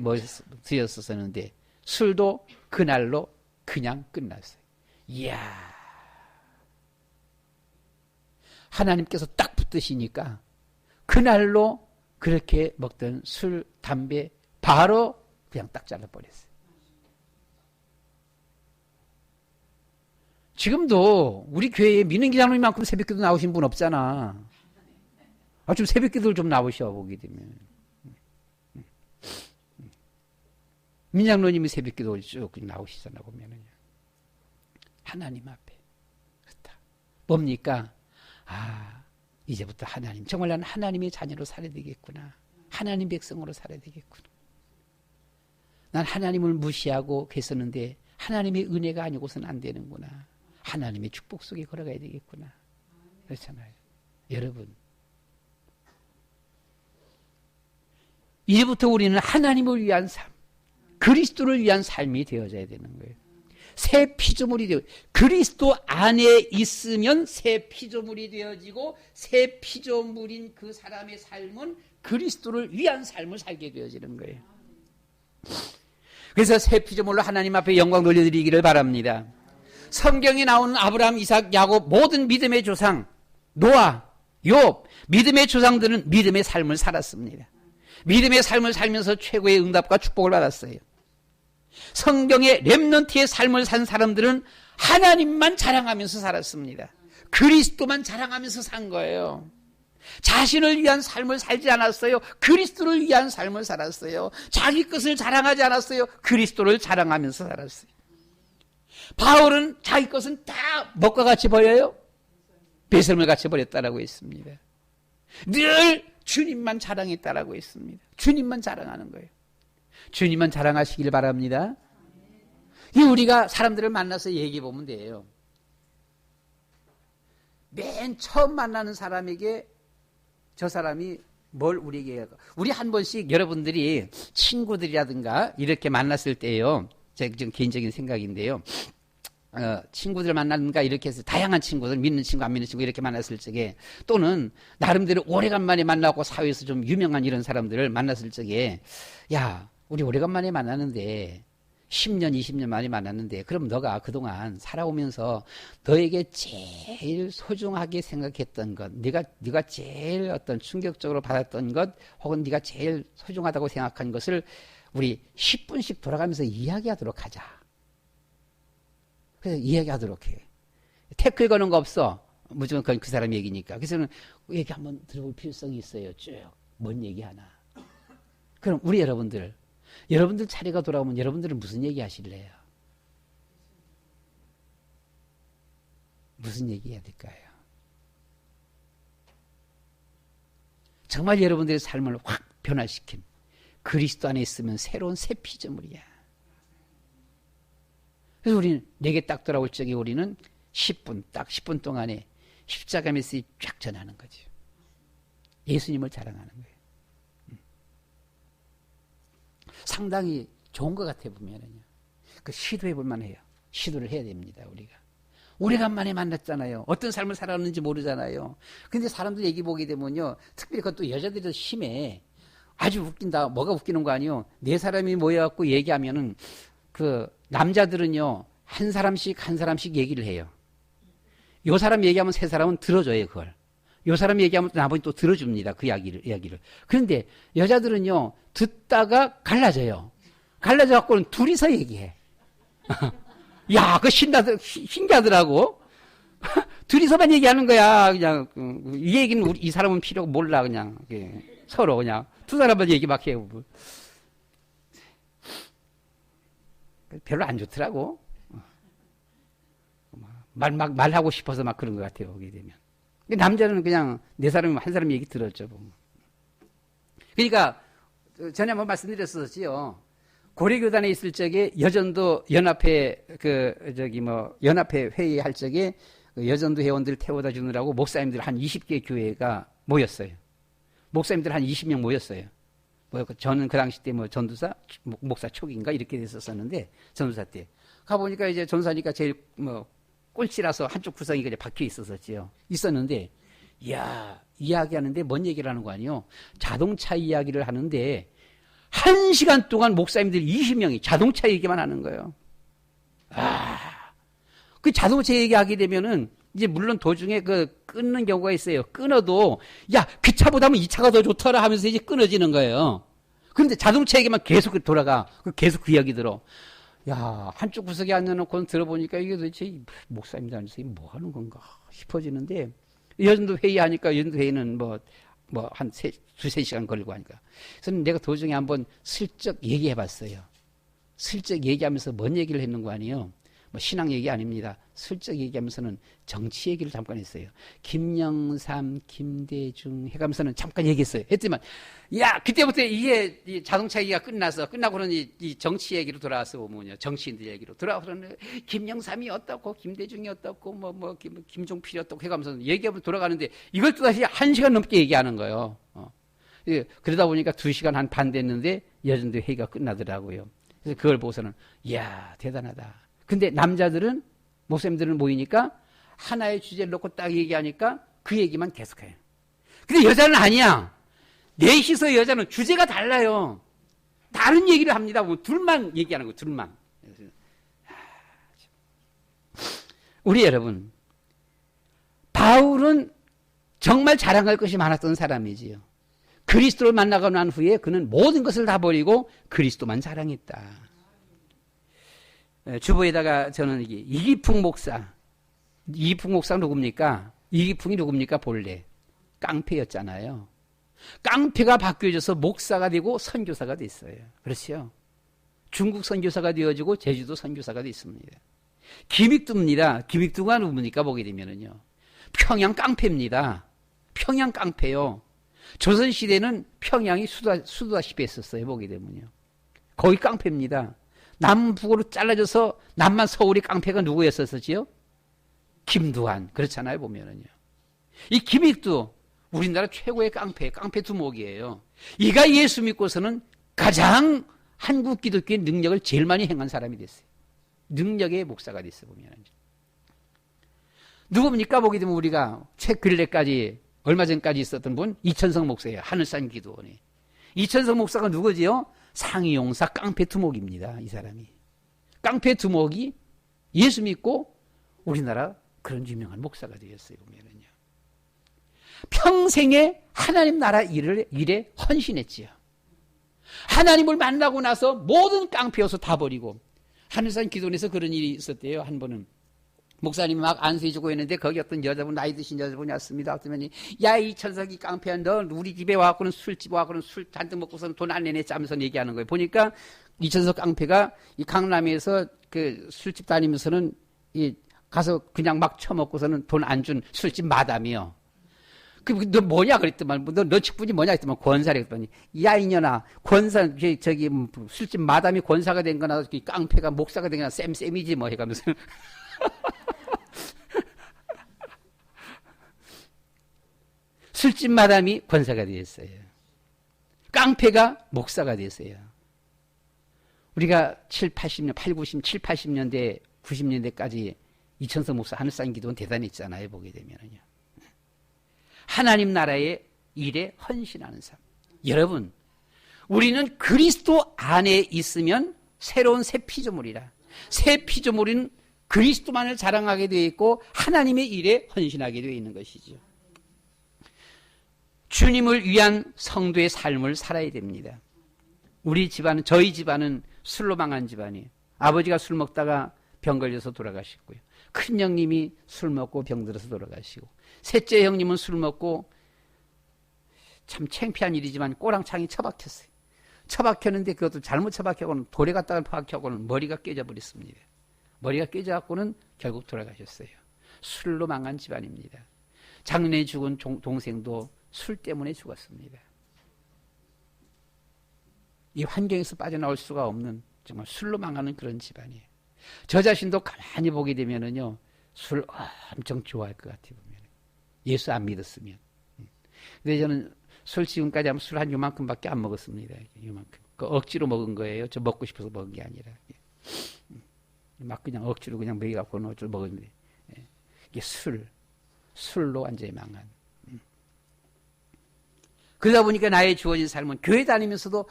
드셨었는데 술도 그날로 그냥 끝났어요. 이야, 하나님께서 딱 붙드시니까 그날로 그렇게 먹던 술, 담배 바로 그냥 딱 잘라버렸어요. 지금도 우리 교회에 민은기 장로님만큼 새벽기도 나오신 분 없잖아. 좀 새벽기도를 좀 나오셔 보게 되면. 민장로님이 새벽기도 쭉 나오시잖아 보면은 하나님 앞에 그렇다. 뭡니까? 이제부터 하나님 정말 나는 하나님의 자녀로 살아야 되겠구나. 하나님 백성으로 살아야 되겠구나. 난 하나님을 무시하고 계셨는데 하나님의 은혜가 아니고서는 안 되는구나. 하나님의 축복 속에 걸어가야 되겠구나. 그렇잖아요. 여러분, 이제부터 우리는 하나님을 위한 삶, 그리스도를 위한 삶이 되어져야 되는 거예요. 새 피조물이 되어, 그리스도 안에 있으면 새 피조물이 되어지고 새 피조물인 그 사람의 삶은 그리스도를 위한 삶을 살게 되어지는 거예요. 그래서 새 피조물로 하나님 앞에 영광 돌려드리기를 바랍니다. 성경에 나오는 아브라함, 이삭, 야곱 모든 믿음의 조상, 노아, 욥, 믿음의 조상들은 믿음의 삶을 살았습니다. 믿음의 삶을 살면서 최고의 응답과 축복을 받았어요. 성경의 렘넌트의 삶을 산 사람들은 하나님만 자랑하면서 살았습니다. 그리스도만 자랑하면서 산 거예요. 자신을 위한 삶을 살지 않았어요. 그리스도를 위한 삶을 살았어요. 자기 것을 자랑하지 않았어요. 그리스도를 자랑하면서 살았어요. 바울은 자기 것은 다 먹과 같이 버려요. 배설물 같이 버렸다라고 했습니다. 늘 주님만 자랑했다라고 했습니다. 주님만 자랑하는 거예요. 주님만 자랑하시길 바랍니다. 이 우리가 사람들을 만나서 얘기해 보면 돼요. 맨 처음 만나는 사람에게 저 사람이 뭘 우리에게 할까? 우리 한 번씩 여러분들이 친구들이라든가 이렇게 만났을 때요. 제 좀 개인적인 생각인데요. 친구들 만나는가 이렇게 해서 다양한 친구들, 믿는 친구, 안 믿는 친구 이렇게 만났을 적에 또는 나름대로 오래간만에 만나고 사회에서 좀 유명한 이런 사람들을 만났을 적에 야, 우리 오래간만에 만났는데 10년, 20년 만에 만났는데 그럼 너가 그동안 살아오면서 너에게 제일 소중하게 생각했던 것, 네가 제일 어떤 충격적으로 받았던 것 혹은 네가 제일 소중하다고 생각한 것을 우리 10분씩 돌아가면서 이야기하도록 하자. 그래서 이야기하도록 해. 태클 거는 거 없어. 무조건 그 사람 얘기니까. 그래서 얘기 한번 들어볼 필요성이 있어요. 쭉. 뭔 얘기 하나. 그럼 우리 여러분들 차례가 돌아오면 여러분들은 무슨 얘기 하실래요? 무슨 얘기 해야 될까요? 정말 여러분들의 삶을 확 변화시킨 그리스도 안에 있으면 새로운 새 피조물이야. 그래서 우리는 내게 딱 돌아올 적에 우리는 10분, 딱 10분 동안에 십자가 메시지 쫙 전하는 거죠. 예수님을 자랑하는 거예요. 상당히 좋은 것 같아 보면은요. 그 시도해 볼 만해요. 시도를 해야 됩니다, 우리가. 오래간만에 만났잖아요. 어떤 삶을 살았는지 모르잖아요. 근데 사람들 얘기 보게 되면요. 특별히 그것도 여자들이 더 심해. 아주 웃긴다. 뭐가 웃기는 거 아니에요. 네 사람이 모여갖고 얘기하면은 그 남자들은요. 한 사람씩 얘기를 해요. 요 사람 얘기하면 세 사람은 들어줘요, 그걸. 요 사람 얘기하면 나머지 또 들어줍니다. 그 이야기를. 그런데 여자들은요, 듣다가 갈라져요. 갈라져갖고는 둘이서 얘기해. 야, 그거 신기하더라고. 둘이서만 얘기하는 거야. 그냥, 이 얘기는 이 사람은 필요 몰라. 그냥, 서로 그냥. 두 사람만 얘기 막 해요. 별로 안 좋더라고. 말하고 싶어서 막 그런 것 같아요, 오게 되면. 남자는 그냥 네 사람이 한 사람 얘기 들었죠. 그러니까 전에 한번 말씀드렸었지요. 고려교단에 있을 적에 여전도 연합회 연합회 회의할 적에 여전도 회원들 태워다 주느라고 목사님들 한 20개 교회가 모였어요. 목사님들 한 20명 모였어요. 저는 그 당시 때 전도사 목사 초기인가 이렇게 됐었었는데 전도사 때 가보니까 이제 전사니까 제일 꼴찌라서 한쪽 구석이 그냥 박혀 있었었지요. 있었는데, 이야, 이야기하는데 뭔 얘기를 하는 거 아니에요? 자동차 이야기를 하는데, 1시간 동안 목사님들 20명이 자동차 얘기만 하는 거예요. 그 자동차 얘기하게 되면은, 이제 물론 도중에 끊는 경우가 있어요. 끊어도, 야, 그 차보다는 이 차가 더 좋더라 하면서 이제 끊어지는 거예요. 그런데 자동차 얘기만 계속 돌아가. 계속 그 이야기 들어. 야, 한쪽 구석에 앉아놓고 들어보니까 이게 도대체 목사님들 앉아서 뭐 하는 건가 싶어지는데, 여전도 회의하니까 여전도 회의는 한 두세 시간 걸리고 하니까. 그래서 내가 도중에 한번 슬쩍 얘기해 봤어요. 슬쩍 얘기하면서 뭔 얘기를 했는 거 아니에요? 신앙 얘기 아닙니다. 슬쩍 얘기하면서는 정치 얘기를 잠깐 했어요. 김영삼, 김대중 해가면서는 잠깐 얘기했어요. 했지만, 야, 그때부터 이게 자동차 얘기가 끝나고는 이 정치 얘기로 돌아와서 보면요. 정치인들 얘기로 돌아와서는 김영삼이 어떻고, 김대중이 어떻고, 김종필이 어떻고 해가면서 얘기하면 돌아가는데 이걸 또다시 1시간 넘게 얘기하는 거예요. 그러다 보니까 2시간 한 반 됐는데 여전도 회의가 끝나더라고요. 그래서 그걸 보고서는, 이야, 대단하다. 근데 남자들은, 목사님들은 모이니까 하나의 주제를 놓고 딱 얘기하니까 그 얘기만 계속해요. 근데 여자는 아니야. 넷이서 여자는 주제가 달라요. 다른 얘기를 합니다. 둘만 얘기하는 거예요. 둘만. 우리 여러분, 바울은 정말 자랑할 것이 많았던 사람이지요. 그리스도를 만나고 난 후에 그는 모든 것을 다 버리고 그리스도만 자랑했다. 주보에다가 저는 이기풍 목사 누굽니까? 이기풍이 누굽니까? 본래 깡패였잖아요. 깡패가 바뀌어져서 목사가 되고 선교사가 됐어요. 그렇죠? 중국 선교사가 되어지고 제주도 선교사가 됐습니다. 김익두입니다. 김익두가 누굽니까? 보게 되면은요. 평양 깡패입니다. 평양 깡패요. 조선시대는 평양이 수도다시피 했었어요. 보게 되면요. 거기 깡패입니다. 남북으로 잘라져서 남만 서울이 깡패가 누구였었지요? 김두한. 그렇잖아요, 보면은요. 이 김익도 우리나라 최고의 깡패 두목이에요. 이가 예수 믿고서는 가장 한국 기독교의 능력을 제일 많이 행한 사람이 됐어요. 능력의 목사가 됐어요, 보면. 누굽니까? 보게 되면 우리가 근래까지, 얼마 전까지 있었던 분, 이천성 목사예요. 하늘산 기도원에. 이천성 목사가 누구지요? 상위용사 깡패 두목입니다, 이 사람이. 깡패 두목이 예수 믿고 우리나라 그런 유명한 목사가 되었어요, 보면은요. 평생에 하나님 나라 일에 헌신했지요. 하나님을 만나고 나서 모든 깡패여서 다 버리고, 하늘산 기도원에서 그런 일이 있었대요. 한 번은 목사님이 막 안수해주고 있는데 거기 어떤 여자분, 나이 드신 여자분이 왔습니다. 어쩌면, 야, 이 천석이 깡패야, 너 우리 집에 와갖고는 술집에 와갖고는 술 잔뜩 먹고서는 돈 안 내내 짜면서 얘기하는 거예요. 보니까 이천석 깡패가 이 강남에서 그 술집 다니면서는 가서 그냥 막 처먹고서는 돈 안 준 술집 마담이요. 너 뭐냐 그랬더만, 너 직분이 뭐냐 그랬더만, 권사래 그랬더니, 야, 이년아, 저기, 술집 마담이 권사가 된 거나, 깡패가 목사가 된 거나, 쌤이지 뭐 해가면서. 술집 마담이 권사가 되었어요. 깡패가 목사가 됐어요. 우리가 80년대, 90년대까지 이천성 목사 하늘산 기도는 대단했잖아요, 보게 되면은요. 하나님 나라의 일에 헌신하는 삶. 여러분, 우리는 그리스도 안에 있으면 새로운 새 피조물이라. 새 피조물은 그리스도만을 자랑하게 되어 있고 하나님의 일에 헌신하게 되어 있는 것이죠. 주님을 위한 성도의 삶을 살아야 됩니다. 우리 집안은, 저희 집안은 술로 망한 집안이에요. 아버지가 술 먹다가 병 걸려서 돌아가셨고요. 큰 형님이 술 먹고 병 들어서 돌아가시고, 셋째 형님은 술 먹고, 참 창피한 일이지만 꼬랑창이 처박혔어요. 처박혔는데 그것도 잘못 처박혀고는 돌에 갖다가 박혀고는 머리가 깨져버렸습니다. 머리가 깨져갖고는 결국 돌아가셨어요. 술로 망한 집안입니다. 작년에 죽은 동생도 술 때문에 죽었습니다. 이 환경에서 빠져나올 수가 없는 정말 술로 망하는 그런 집안이에요. 저 자신도 가만히 보게 되면은요, 술 엄청 좋아할 것 같아요, 보면. 예수 안 믿었으면. 근데 저는 술 지금까지 하면 술 한 요만큼밖에 안 먹었습니다. 요만큼. 그 억지로 먹은 거예요. 저 먹고 싶어서 먹은 게 아니라. 막 그냥 억지로 그냥 먹여갖고는 어쩌고 먹었는데. 이게 술로 완전히 망한. 그러다 보니까 나의 주어진 삶은 교회 다니면서도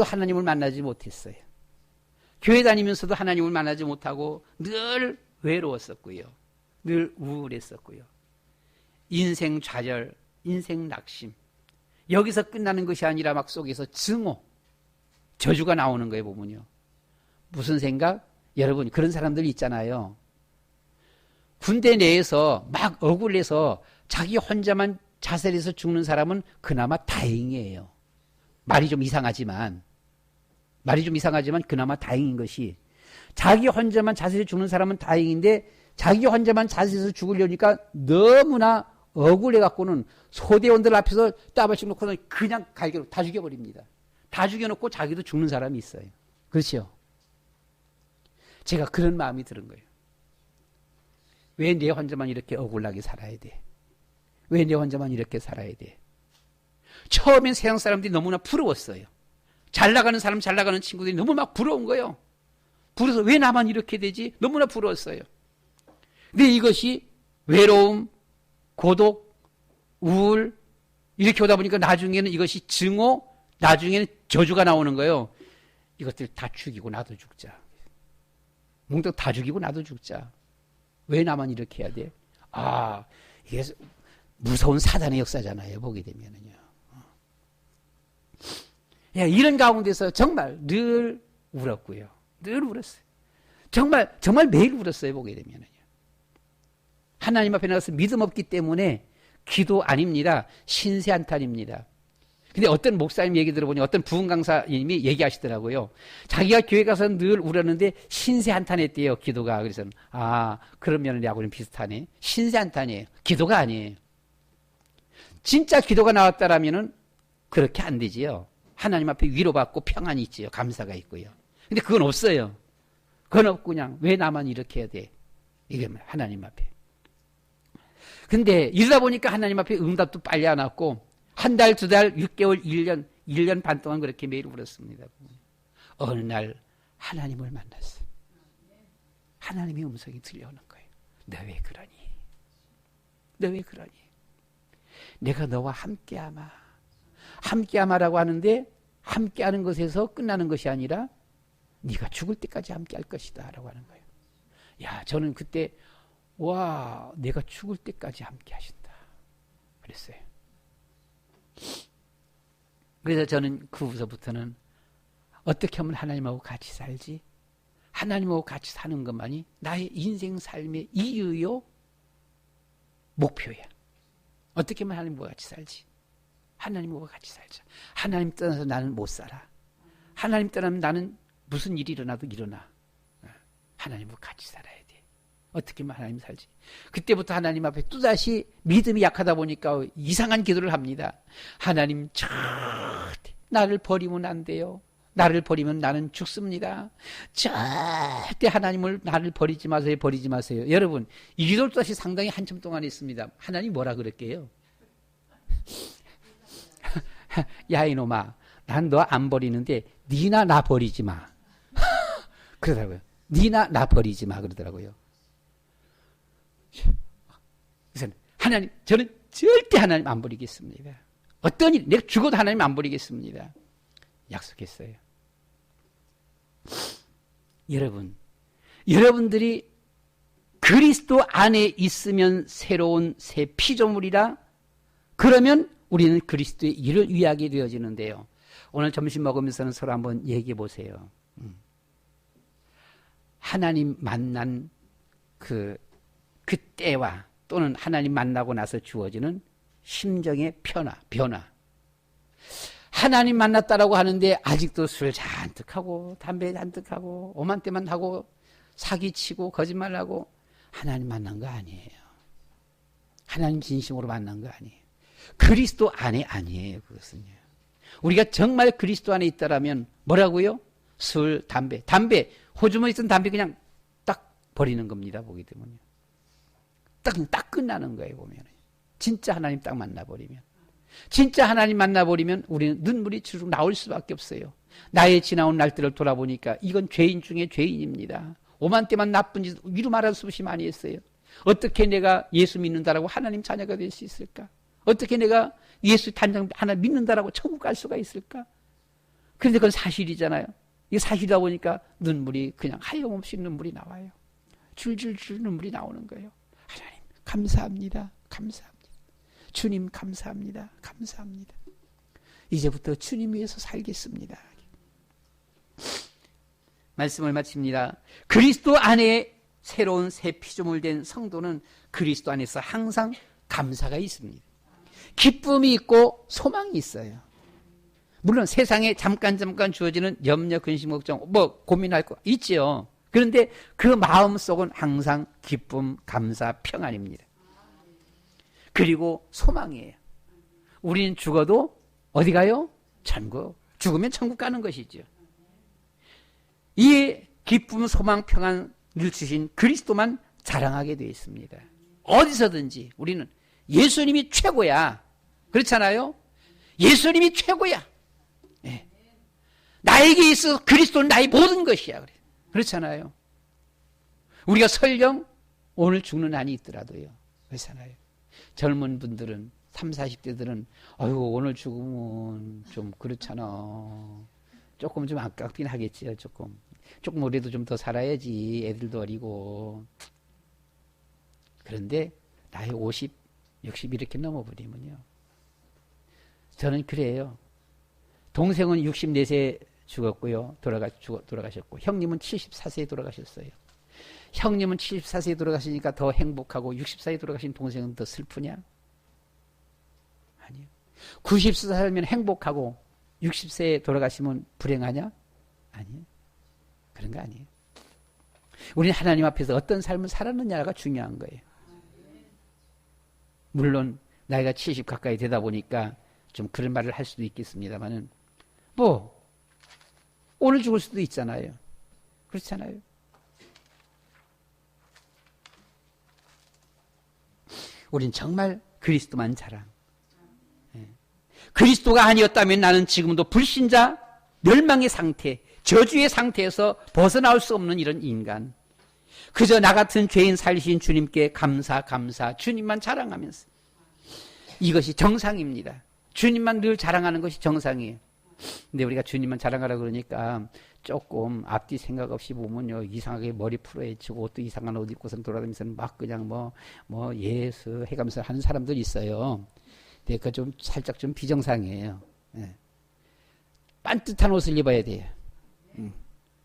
하나님을 만나지 못했어요. 교회 다니면서도 하나님을 만나지 못하고 늘 외로웠었고요. 늘 우울했었고요. 인생 좌절, 인생 낙심. 여기서 끝나는 것이 아니라 막 속에서 증오, 저주가 나오는 거예요, 보면요. 무슨 생각? 여러분, 그런 사람들 있잖아요. 군대 내에서 막 억울해서 자기 혼자만 자살해서 죽는 사람은 그나마 다행이에요. 말이 좀 이상하지만 그나마 다행인 것이, 자기 혼자만 자살해서 죽는 사람은 다행인데 자기 혼자만 자살해서 죽으려니까 너무나 억울해갖고는 소대원들 앞에서 따발씩 놓고는 그냥 갈기로 다 죽여버립니다. 다 죽여놓고 자기도 죽는 사람이 있어요. 그렇죠? 제가 그런 마음이 드는 거예요. 왜 내 혼자만 이렇게 억울하게 살아야 돼? 왜 내 혼자만 이렇게 살아야 돼? 처음엔 세상 사람들이 너무나 부러웠어요. 잘 나가는 사람, 잘 나가는 친구들이 너무 막 부러운 거예요. 부러워서 왜 나만 이렇게 되지? 너무나 부러웠어요. 근데 이것이 외로움, 고독, 우울 이렇게 오다 보니까 나중에는 이것이 증오, 나중에는 저주가 나오는 거예요. 이것들 다 죽이고 나도 죽자. 몽땅 다 죽이고 나도 죽자. 왜 나만 이렇게 해야 돼? 이게 무서운 사단의 역사잖아요, 보게 되면은요. 이런 가운데서 정말 늘 울었고요. 늘 울었어요. 정말 매일 울었어요, 보게 되면은요. 하나님 앞에 나가서 믿음 없기 때문에 기도 아닙니다. 신세 한탄입니다. 근데 어떤 목사님 얘기 들어보니 어떤 부흥 강사님이 얘기하시더라고요. 자기가 교회 가서 늘 울었는데 신세 한탄했대요, 기도가. 그래서 그러면 우리하고는 비슷하네. 신세 한탄이에요. 기도가 아니에요. 진짜 기도가 나왔다라면은 그렇게 안 되지요. 하나님 앞에 위로받고 평안이 있지요. 감사가 있고요. 근데 그건 없어요. 그건 없고 그냥 왜 나만 이렇게 해야 돼? 이게 하나님 앞에. 근데 이러다 보니까 하나님 앞에 응답도 빨리 안 왔고, 한 달, 두 달, 6개월, 1년 반 동안 그렇게 매일 울었습니다. 어느 날 하나님을 만났어요. 하나님의 음성이 들려오는 거예요. 너 왜 그러니? 너 왜 그러니? 내가 너와 함께하마. 함께하마라고 하는데 함께하는 것에서 끝나는 것이 아니라 네가 죽을 때까지 함께할 것이다 라고 하는 거예요. 야, 저는 그때 와, 내가 죽을 때까지 함께하신다 그랬어요. 그래서 저는 그 후서부터는 어떻게 하면 하나님하고 같이 살지? 하나님하고 같이 사는 것만이 나의 인생 삶의 이유요, 목표야. 어떻게 하면 하나님과 같이 살지? 하나님과 같이 살자. 하나님 떠나서 나는 못 살아. 하나님 떠나면 나는 무슨 일이 일어나도 일어나. 하나님과 같이 살아야 돼. 어떻게 하면 하나님 살지? 그때부터 하나님 앞에 또다시 믿음이 약하다 보니까 이상한 기도를 합니다. 하나님 절대 나를 버리면 안 돼요. 나를 버리면 나는 죽습니다. 절대 하나님을 나를 버리지 마세요. 버리지 마세요. 여러분, 이 기도를 또다시 상당히 한참 동안 했습니다. 하나님 뭐라 그럴게요? 야 이놈아, 난 너 안 버리는데 니나 나 버리지 마. 그러더라고요. 니나 나 버리지 마 그러더라고요. 그래서 하나님, 저는 절대 하나님 안 버리겠습니다. 어떤 일, 내가 죽어도 하나님 안 버리겠습니다. 약속했어요. 여러분, 여러분들이 그리스도 안에 있으면 새로운 새 피조물이라, 그러면 우리는 그리스도의 일을 위하게 되어지는데요. 오늘 점심 먹으면서는 서로 한번 얘기해 보세요. 하나님 만난 그때와 또는 하나님 만나고 나서 주어지는 심정의 변화. 하나님 만났다라고 하는데 아직도 술 잔뜩하고 담배 잔뜩하고 오만때만 하고 사기치고 거짓말하고, 하나님 만난 거 아니에요. 하나님 진심으로 만난 거 아니에요. 그리스도 안에 아니에요. 그것은요. 우리가 정말 그리스도 안에 있다라면 뭐라고요? 술, 담배, 호주머니에 있던 담배 그냥 딱 버리는 겁니다. 보게 되면요. 딱 끝나는 거예요. 보면 진짜 하나님 딱 만나버리면, 진짜 하나님 만나버리면 우리는 눈물이 주르륵 나올 수밖에 없어요. 나의 지나온 날들을 돌아보니까 이건 죄인 중에 죄인입니다. 오만때만 나쁜 짓 위로 말할 수 없이 많이 했어요. 어떻게 내가 예수 믿는다라고 하나님 자녀가 될 수 있을까? 어떻게 내가 예수 단장 하나 믿는다라고 천국 갈 수가 있을까? 그런데 그건 사실이잖아요. 이게 사실이다 보니까 눈물이 그냥 하염없이 눈물이 나와요. 줄줄줄 눈물이 나오는 거예요. 하나님 감사합니다. 주님 감사합니다. 이제부터 주님 위해서 살겠습니다. 말씀을 마칩니다. 그리스도 안에 새로운 새 피조물 된 성도는 그리스도 안에서 항상 감사가 있습니다. 기쁨이 있고 소망이 있어요. 물론 세상에 잠깐 주어지는 염려, 근심, 걱정, 고민할 거 있죠. 그런데 그 마음속은 항상 기쁨, 감사, 평안입니다. 그리고 소망이에요. 우리는 죽어도 어디 가요? 천국. 죽으면 천국 가는 것이죠. 이 기쁨, 소망, 평안을 주신 그리스도만 자랑하게 되어 있습니다. 어디서든지 우리는 예수님이 최고야. 그렇잖아요? 예수님이 최고야. 네. 나에게 있어 그리스도는 나의 모든 것이야. 그렇잖아요? 우리가 설령 오늘 죽는 한이 있더라도요. 그렇잖아요? 젊은 분들은 30, 40대들은 아이고 오늘 죽으면 좀 그렇잖아. 조금 좀 아깝긴 하겠지요. 조금 우리도 좀 더 살아야지. 애들도 어리고. 그런데 나이 50, 60 이렇게 넘어버리면요. 저는 그래요. 동생은 64세 죽었고요. 돌아가셨고, 형님은 74세에 돌아가셨어요. 형님은 74세에 돌아가시니까 더 행복하고 60세에 돌아가신 동생은 더 슬프냐? 아니요. 90세 살면 행복하고 60세에 돌아가시면 불행하냐? 아니요. 그런 거 아니에요. 우리는 하나님 앞에서 어떤 삶을 살았느냐가 중요한 거예요. 물론 나이가 70 가까이 되다 보니까 좀 그런 말을 할 수도 있겠습니다만은 오늘 죽을 수도 있잖아요. 그렇잖아요. 우린 정말 그리스도만 자랑. 그리스도가 아니었다면 나는 지금도 불신자, 멸망의 상태, 저주의 상태에서 벗어나올 수 없는 이런 인간. 그저 나 같은 죄인 살리신 주님께 감사, 주님만 자랑하면서. 이것이 정상입니다. 주님만 늘 자랑하는 것이 정상이에요. 근데 우리가 주님만 자랑하라 그러니까 조금 앞뒤 생각 없이 보면요, 이상하게 머리 풀어헤치고 옷도 이상한 옷 입고선 돌아다니면서 막 그냥 예수 해가면서 하는 사람들 있어요. 근데 그거 좀 살짝 좀 비정상이에요. 예. 반듯한 옷을 입어야 돼요.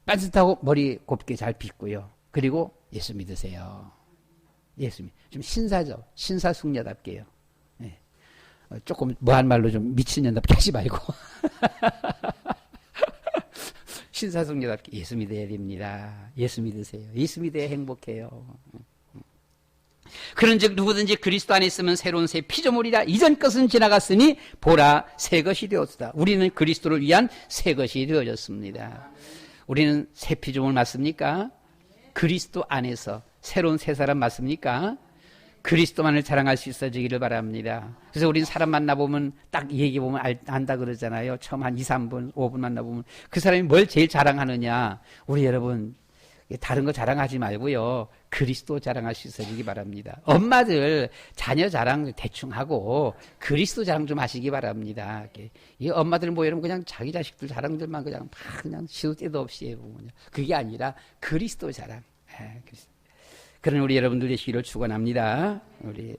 반듯하고 머리 곱게 잘 빗고요. 그리고 예수 믿으세요. 예수 좀 신사죠. 신사숙녀답게요. 예. 조금 뭐한 말로 좀 미친년답게 하지 말고 신사숙녀답게 예수 믿어야 됩니다. 예수 믿으세요. 예수 믿어야 행복해요. 그런즉 누구든지 그리스도 안에 있으면 새로운 새 피조물이라. 이전 것은 지나갔으니 보라 새 것이 되었다. 우리는 그리스도를 위한 새 것이 되어졌습니다. 우리는 새 피조물 맞습니까? 그리스도 안에서 새로운 새 사람 맞습니까? 그리스도만을 자랑할 수 있어지기를 바랍니다. 그래서 우리는 사람 만나보면 딱 얘기해보면 안다 그러잖아요. 처음 한 2, 3분, 5분 만나보면 그 사람이 뭘 제일 자랑하느냐. 우리 여러분 다른 거 자랑하지 말고요. 그리스도 자랑할 수 있어지기 바랍니다. 엄마들 자녀 자랑 대충 하고 그리스도 자랑 좀 하시기 바랍니다. 이 엄마들 여러분 그냥 자기 자식들 자랑들만 그냥 시도 때도 없이 해보고 그게 아니라 그리스도 자랑. 그런 우리 여러분들 되시기를 축원합니다. 우리